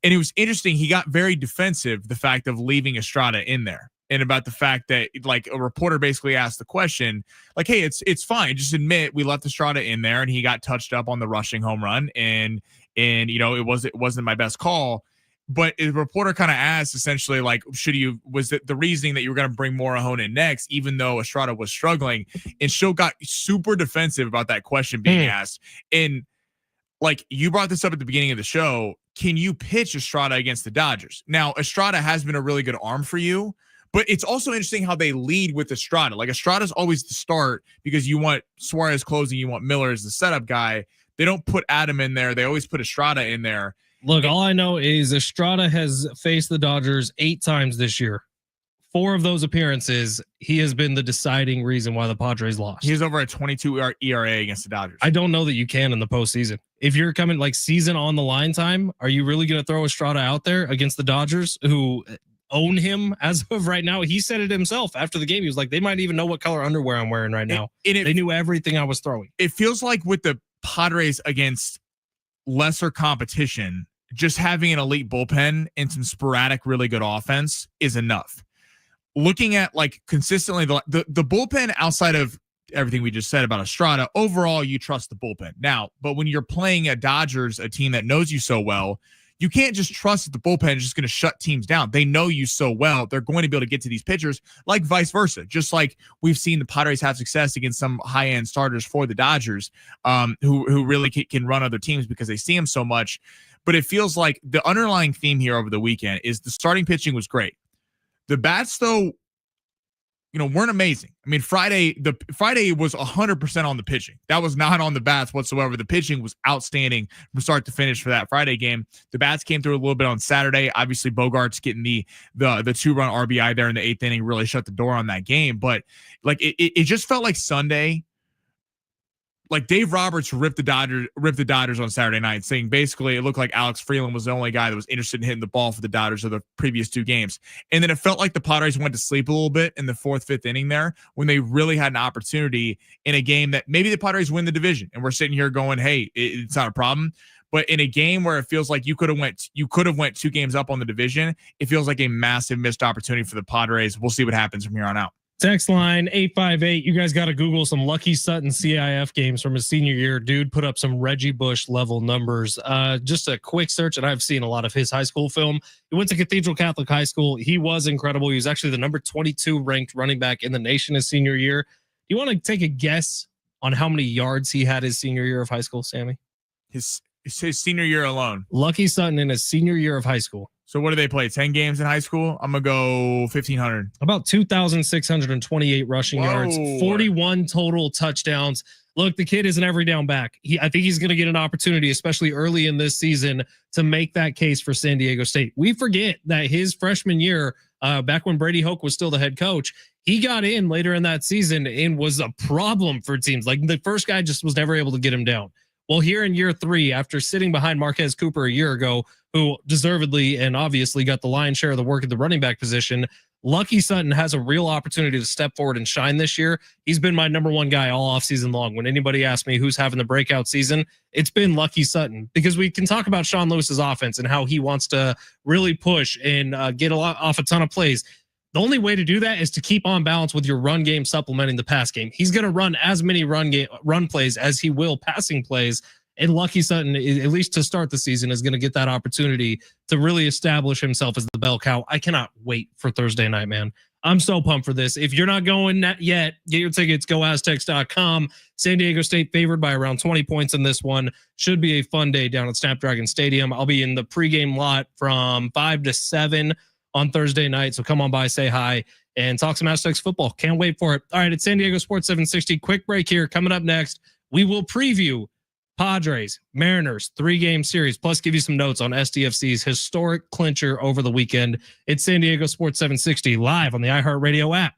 and it was interesting. He got very defensive, the fact of leaving Estrada in there. And about the fact that like a reporter basically asked the question, like, hey, it's fine. Just admit we left Estrada in there and he got touched up on the rushing home run. And it wasn't my best call. But the reporter kind of asked essentially like, was it the reasoning that you were going to bring Morahone in next, even though Estrada was struggling? And Schill got super defensive about that question being asked. And like you brought this up at the beginning of the show, can you pitch Estrada against the Dodgers? Now, Estrada has been a really good arm for you. But it's also interesting how they lead with Estrada. Like Estrada's always the start because you want Suarez closing, you want Miller as the setup guy. They don't put Adam in there. They always put Estrada in there. Look, all I know is Estrada has faced the Dodgers 8 times this year. 4 of those appearances, he has been the deciding reason why the Padres lost. He's over a 22 ERA against the Dodgers. I don't know that you can in the postseason. If you're coming like season on the line time, are you really going to throw Estrada out there against the Dodgers who own him as of right now? He said it himself after the game. He was like, they might even know what color underwear I'm wearing right now. They knew everything I was throwing. It feels like with the Padres against lesser competition, just having an elite bullpen and some sporadic, really good offense is enough. Looking at like consistently the bullpen outside of everything we just said about Estrada, overall, you trust the bullpen. Now, but when you're playing a Dodgers, a team that knows you so well, you can't just trust that the bullpen is just going to shut teams down. They know you so well. They're going to be able to get to these pitchers like vice versa. Just like we've seen the Padres have success against some high-end starters for the Dodgers who really can run other teams because they see them so much. But it feels like the underlying theme here over the weekend is the starting pitching was great. The bats, though, weren't amazing. I mean, Friday was 100% on the pitching. That was not on the bats whatsoever. The pitching was outstanding from start to finish for that Friday game. The bats came through a little bit on Saturday. Obviously, Bogarts getting the 2-run RBI there in the 8th inning really shut the door on that game. But like it just felt like Sunday. Like Dave Roberts ripped the Dodgers on Saturday night, saying basically it looked like Alex Freeland was the only guy that was interested in hitting the ball for the Dodgers of the previous 2 games. And then it felt like the Padres went to sleep a little bit in the 4th, 5th inning there when they really had an opportunity in a game that maybe the Padres win the division. And we're sitting here going, hey, it's not a problem. But in a game where it feels like you could have went 2 games up on the division, it feels like a massive missed opportunity for the Padres. We'll see what happens from here on out. Text line 858. You guys got to Google some Lucky Sutton CIF games from his senior year. Dude put up some Reggie Bush level numbers. Just a quick search, and I've seen a lot of his high school film. He went to Cathedral Catholic High School. He was incredible. He was actually the number 22 ranked running back in the nation his senior year. Do you want to take a guess on how many yards he had his senior year of high school, Sammy? His senior year alone. Lucky Sutton in his senior year of high school. So what do they play? 10 games in high school? I'm going to go 1,500. About 2,628 rushing yards, 41 total touchdowns. Look, the kid is an every down back. I think he's going to get an opportunity, especially early in this season, to make that case for San Diego State. We forget that his freshman year, back when Brady Hoke was still the head coach, he got in later in that season and was a problem for teams. Like the first guy just was never able to get him down. Well, here in year 3, after sitting behind Marquez Cooper a year ago, who deservedly and obviously got the lion's share of the work at the running back position, Lucky Sutton has a real opportunity to step forward and shine this year. He's been my number one guy all offseason long. When anybody asks me who's having the breakout season, it's been Lucky Sutton, because we can talk about Sean Lewis's offense and how he wants to really push and get off a ton of plays. The only way to do that is to keep on balance with your run game supplementing the pass game. He's going to run as many run plays as he will passing plays. And Lucky Sutton, at least to start the season, is going to get that opportunity to really establish himself as the bell cow. I cannot wait for Thursday night, man. I'm so pumped for this. If you're not going yet, get your tickets, goaztecs.com. San Diego State favored by around 20 points in this one. Should be a fun day down at Snapdragon Stadium. I'll be in the pregame lot from 5 to 7 on Thursday night. So come on by, say hi, and talk some Aztecs football. Can't wait for it. All right, it's San Diego Sports 760. Quick break here. Coming up next, we will preview Padres, Mariners, 3-game series, plus give you some notes on SDFC's historic clincher over the weekend. It's San Diego Sports 760 live on the iHeartRadio app.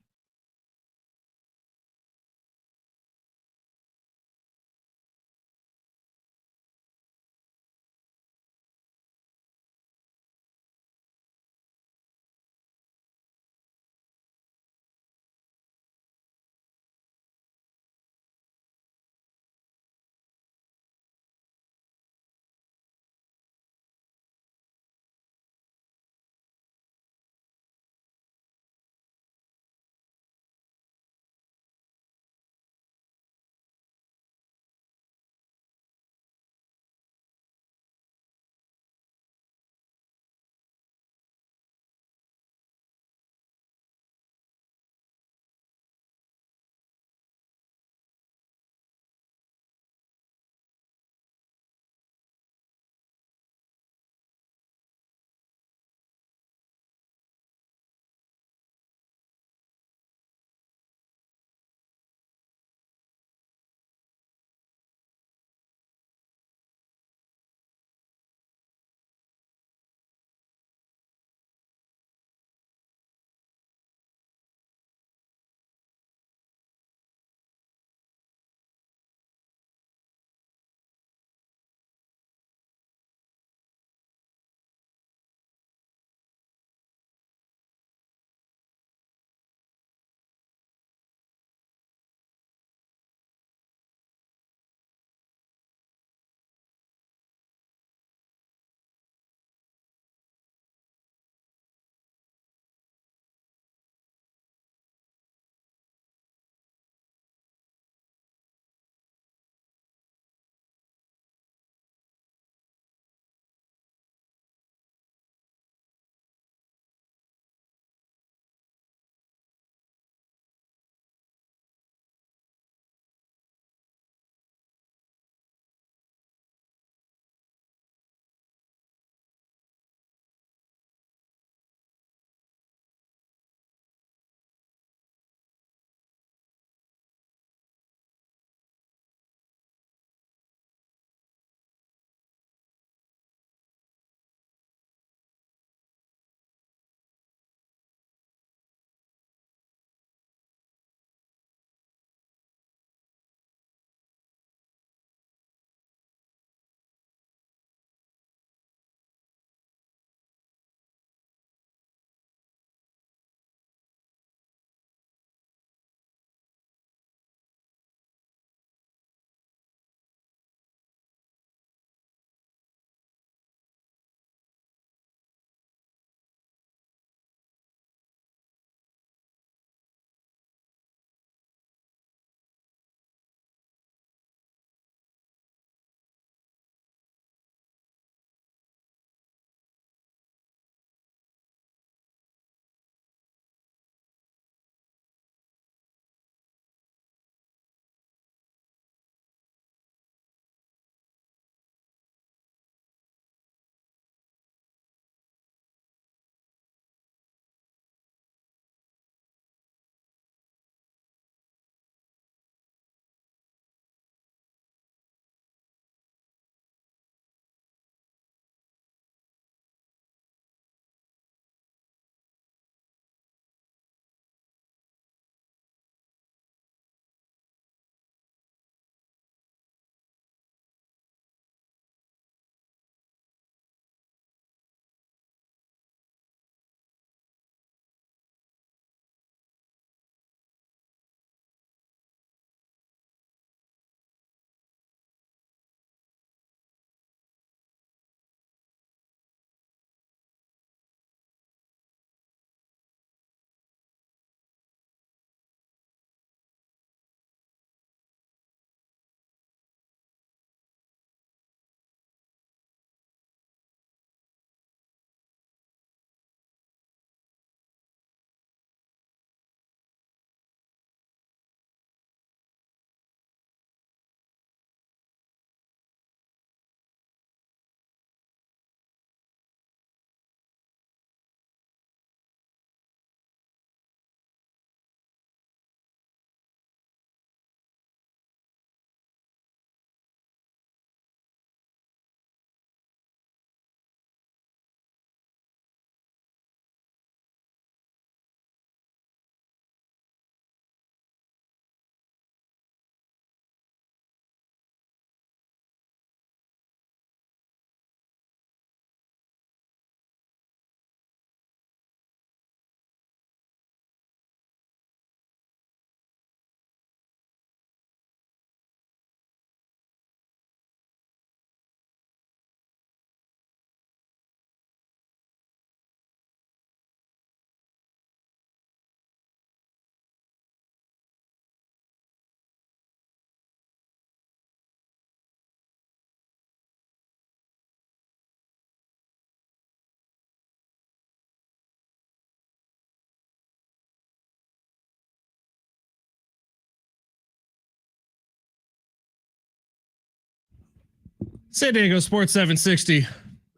San Diego Sports 760.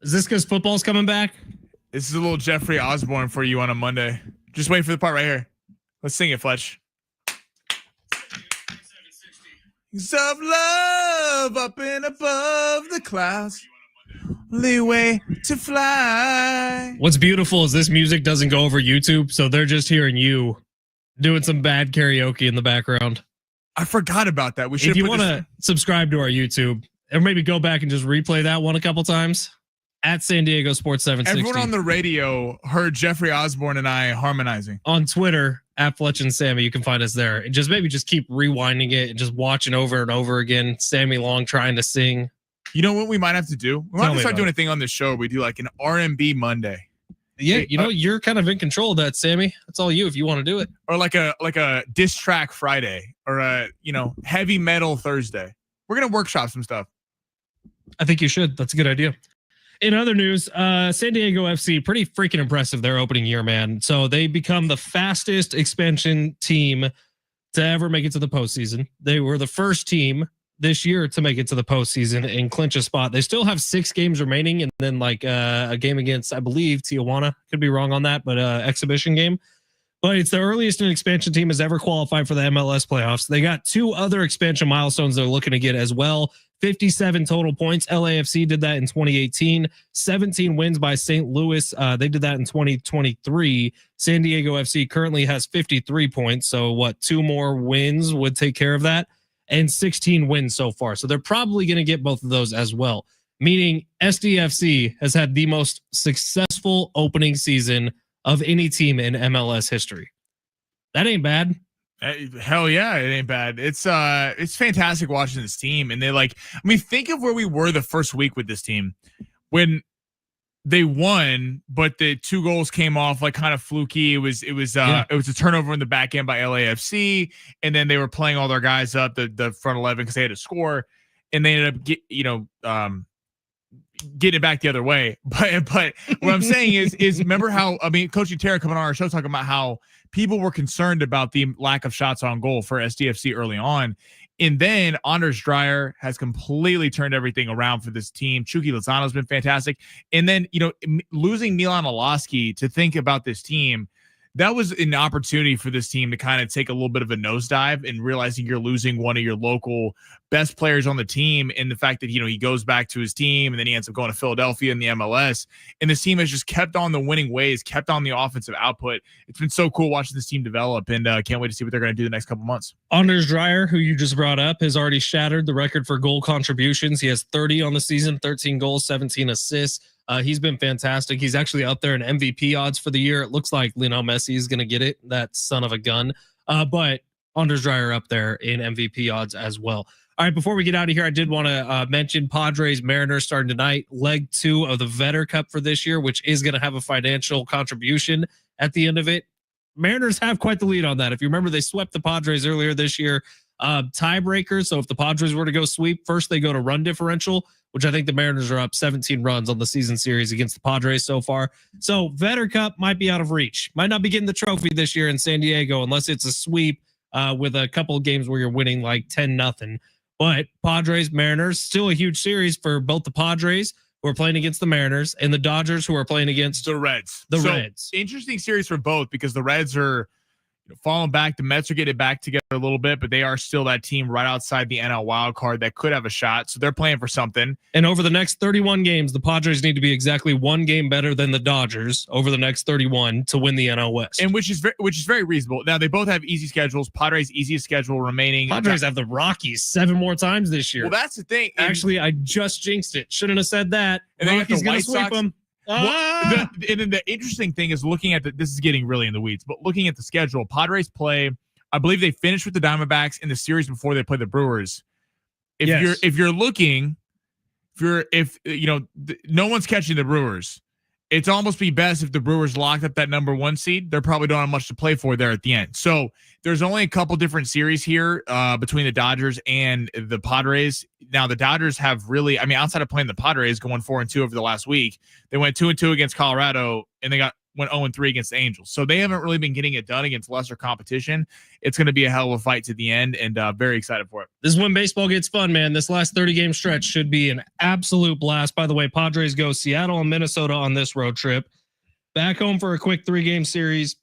Is this because football's coming back? This is a little Jeffrey Osborne for you on a Monday. Just wait for the part right here. Let's sing it, Fletch. Of love up and above the clouds, only way to fly. What's beautiful is this music doesn't go over YouTube, so they're just hearing you doing some bad karaoke in the background. I forgot about that. We should. If you want to subscribe to our YouTube, or maybe go back and just replay that one a couple times at San Diego Sports 760. Everyone on the radio heard Jeffrey Osborne and I harmonizing. On Twitter at Fletch and Sammy, you can find us there. And maybe just keep rewinding it and just watching over and over again. Sammy Long trying to sing. You know what we might have to do? We might have to start doing a thing on this show. We do like an R&B Monday. Yeah, you're kind of in control of that, Sammy. That's all you if you want to do it. Or like a diss track Friday, or a heavy metal Thursday. We're gonna workshop some stuff. I think you should. That's a good idea. In other news, San Diego FC, pretty freaking impressive their opening year, man. So they become the fastest expansion team to ever make it to the postseason. They were the first team this year to make it to the postseason and clinch a spot. They still have 6 games remaining, and then like a game against, I believe, Tijuana. Could be wrong on that, but exhibition game. But it's the earliest an expansion team has ever qualified for the MLS playoffs. They got 2 other expansion milestones they're looking to get as well. 57 total points. LAFC did that in 2018. 17 wins by St. Louis. They did that in 2023. San Diego FC currently has 53 points. So 2 more wins would take care of that? And 16 wins so far. So they're probably going to get both of those as well. Meaning SDFC has had the most successful opening season of any team in MLS history. That ain't bad. Hell yeah, it ain't bad. It's fantastic watching this team. And think of where we were the first week with this team when they won, but the 2 goals came off like kind of fluky. It was a turnover in the back end by LAFC, and then they were playing all their guys up the front 11 because they had to score, and they ended up getting it back the other way. But what I'm saying is remember how Coach Terra coming on our show talking about how people were concerned about the lack of shots on goal for SDFC early on. And then Anders Dreyer has completely turned everything around for this team. Chucky Lozano's been fantastic. And then, losing Milan Olaski to think about this team, that was an opportunity for this team to kind of take a little bit of a nosedive, and realizing you're losing one of your local best players on the team, and the fact that, he goes back to his team and then he ends up going to Philadelphia in the MLS. And this team has just kept on the winning ways, kept on the offensive output. It's been so cool watching this team develop, and can't wait to see what they're going to do the next couple months. Anders Dreyer, who you just brought up, has already shattered the record for goal contributions. He has 30 on the season, 13 goals, 17 assists. He's been fantastic. He's actually up there in MVP odds for the year. It looks like Lionel Messi is going to get it, that son of a gun. But Anders Dreyer up there in MVP odds as well. All right, before we get out of here, I did want to mention Padres Mariners starting tonight, leg 2 of the Vetter Cup for this year, which is going to have a financial contribution at the end of it. Mariners have quite the lead on that. If you remember, they swept the Padres earlier this year. Tiebreakers. So if the Padres were to go sweep, first they go to run differential, which I think the Mariners are up 17 runs on the season series against the Padres so far. So Vetter Cup might be out of reach. Might not be getting the trophy this year in San Diego unless it's a sweep with a couple of games where you're winning like 10-0. But Padres, Mariners, still a huge series for both the Padres, who are playing against the Mariners, and the Dodgers, who are playing against the Reds. Reds. Interesting series for both, because the Reds are falling back. The Mets are getting back together a little bit, but they are still that team right outside the NL wild card that could have a shot. So they're playing for something. And over the next 31 games, the Padres need to be exactly 1 game better than the Dodgers over the next 31 to win the NL West. And which is very reasonable. Now they both have easy schedules. Padres easiest schedule remaining. Padres have the Rockies 7 more times this year. Well, that's the thing. Actually, I just jinxed it. Shouldn't have said that. And then Rockies the White sweep Sox. them. And then the interesting thing is looking at this is getting really in the weeds, but looking at the schedule, Padres play, I believe they finished with the Diamondbacks in the series before they play the Brewers. If no one's catching the Brewers, it's almost be best if the Brewers locked up that number 1 seed. They're probably don't have much to play for there at the end. So there's only a couple different series here between the Dodgers and the Padres. Now the Dodgers have really, outside of playing the Padres going 4-2 over the last week, they went 2-2 against Colorado, and they got went 0-3 against the Angels. So they haven't really been getting it done against lesser competition. It's going to be a hell of a fight to the end, and very excited for it. This is when baseball gets fun, man. This last 30-game stretch should be an absolute blast. By the way, Padres go Seattle and Minnesota on this road trip. Back home for a quick 3-game series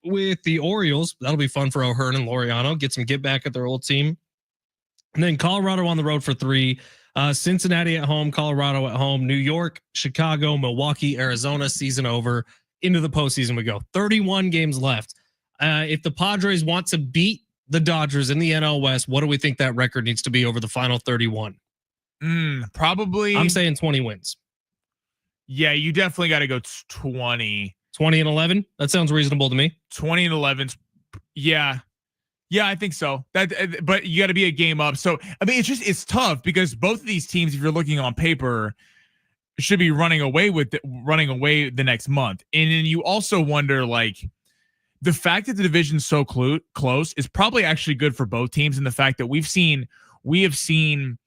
with the Orioles. That'll be fun for O'Hearn and Laureano. Get some get back at their old team. And then Colorado on the road for 3. Cincinnati at home, Colorado at home, New York, Chicago, Milwaukee, Arizona, season over. Into the postseason we go. 31 games left. If the Padres want to beat the Dodgers in the NL West, what do we think that record needs to be over the final 31? Probably. I'm saying 20 wins. Yeah, you definitely got to go 20. 20 and 11? That sounds reasonable to me. 20 and 11. Yeah. Yeah, I think so. But you got to be a game up. So, I mean, it's tough because both of these teams, if you're looking on paper, should be running away the next month. And then you also wonder, like, the fact that the division's so close is probably actually good for both teams. And the fact that we have seen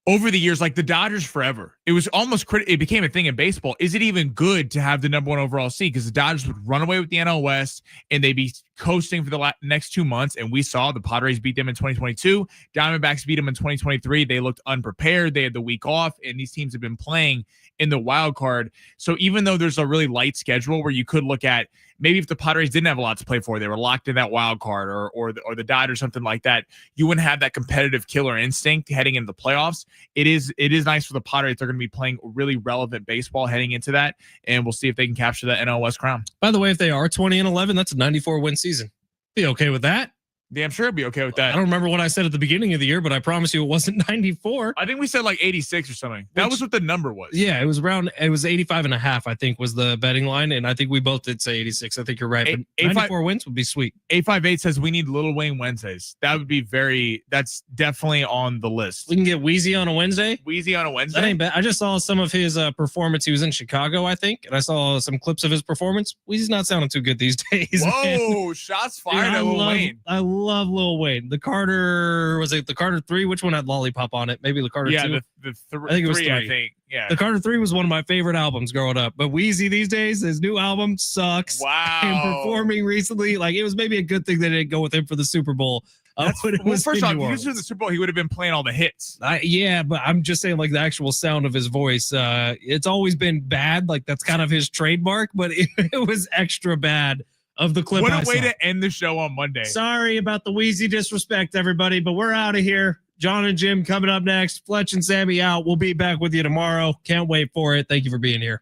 over the years, like the Dodgers forever, it was almost it became a thing in baseball. Is it even good to have the number 1 overall seed? Because the Dodgers would run away with the NL West and they'd be coasting for the next 2 months. And we saw the Padres beat them in 2022. Diamondbacks beat them in 2023. They looked unprepared. They had the week off, and these teams have been playing in the wild card. So even though there's a really light schedule where you could look at maybe if the Padres didn't have a lot to play for, they were locked in that wild card or the Dodgers, something like that, you wouldn't have that competitive killer instinct heading into the playoffs. It is nice for the Padres. They're going to be playing really relevant baseball heading into that, and we'll see if they can capture that NL West crown. By the way, if they are 20 and 11, that's a 94 win season. Be okay with that. Yeah, I'm sure it'd be okay with that. I don't remember what I said at the beginning of the year, but I promise you it wasn't 94. I think we said like 86 or something. That was what the number was. Yeah, it was 85 and a half, I think, was the betting line. And I think we both did say 86. I think you're right. But 94 wins would be sweet. 858 says we need Little Wayne Wednesdays. That would be that's definitely on the list. We can get Wheezy on a Wednesday. Wheezy on a Wednesday? That ain't bad. I just saw some of his performance. He was in Chicago, I think. And I saw some clips of his performance. Wheezy's not sounding too good these days. Whoa, shots fired at Lil Wayne. I love Lil Wayne. The Carter, was it the Carter 3? Which one had Lollipop on it? Maybe the Carter 2? Yeah, I think it was 3. I think. Yeah. The Carter 3 was one of my favorite albums growing up. But Wheezy these days, his new album sucks. Wow. And performing recently, like, it was maybe a good thing they didn't go with him for the Super Bowl. First off, if he was in the Super Bowl, he would have been playing all the hits. Yeah, but I'm just saying, like, the actual sound of his voice, it's always been bad. Like, that's kind of his trademark, but it was extra bad. Of the clip. What a way to end the show on Monday. Sorry about the Wheezy disrespect, everybody, but we're out of here. John and Jim coming up next. Fletch and Sammy out. We'll be back with you tomorrow. Can't wait for it. Thank you for being here.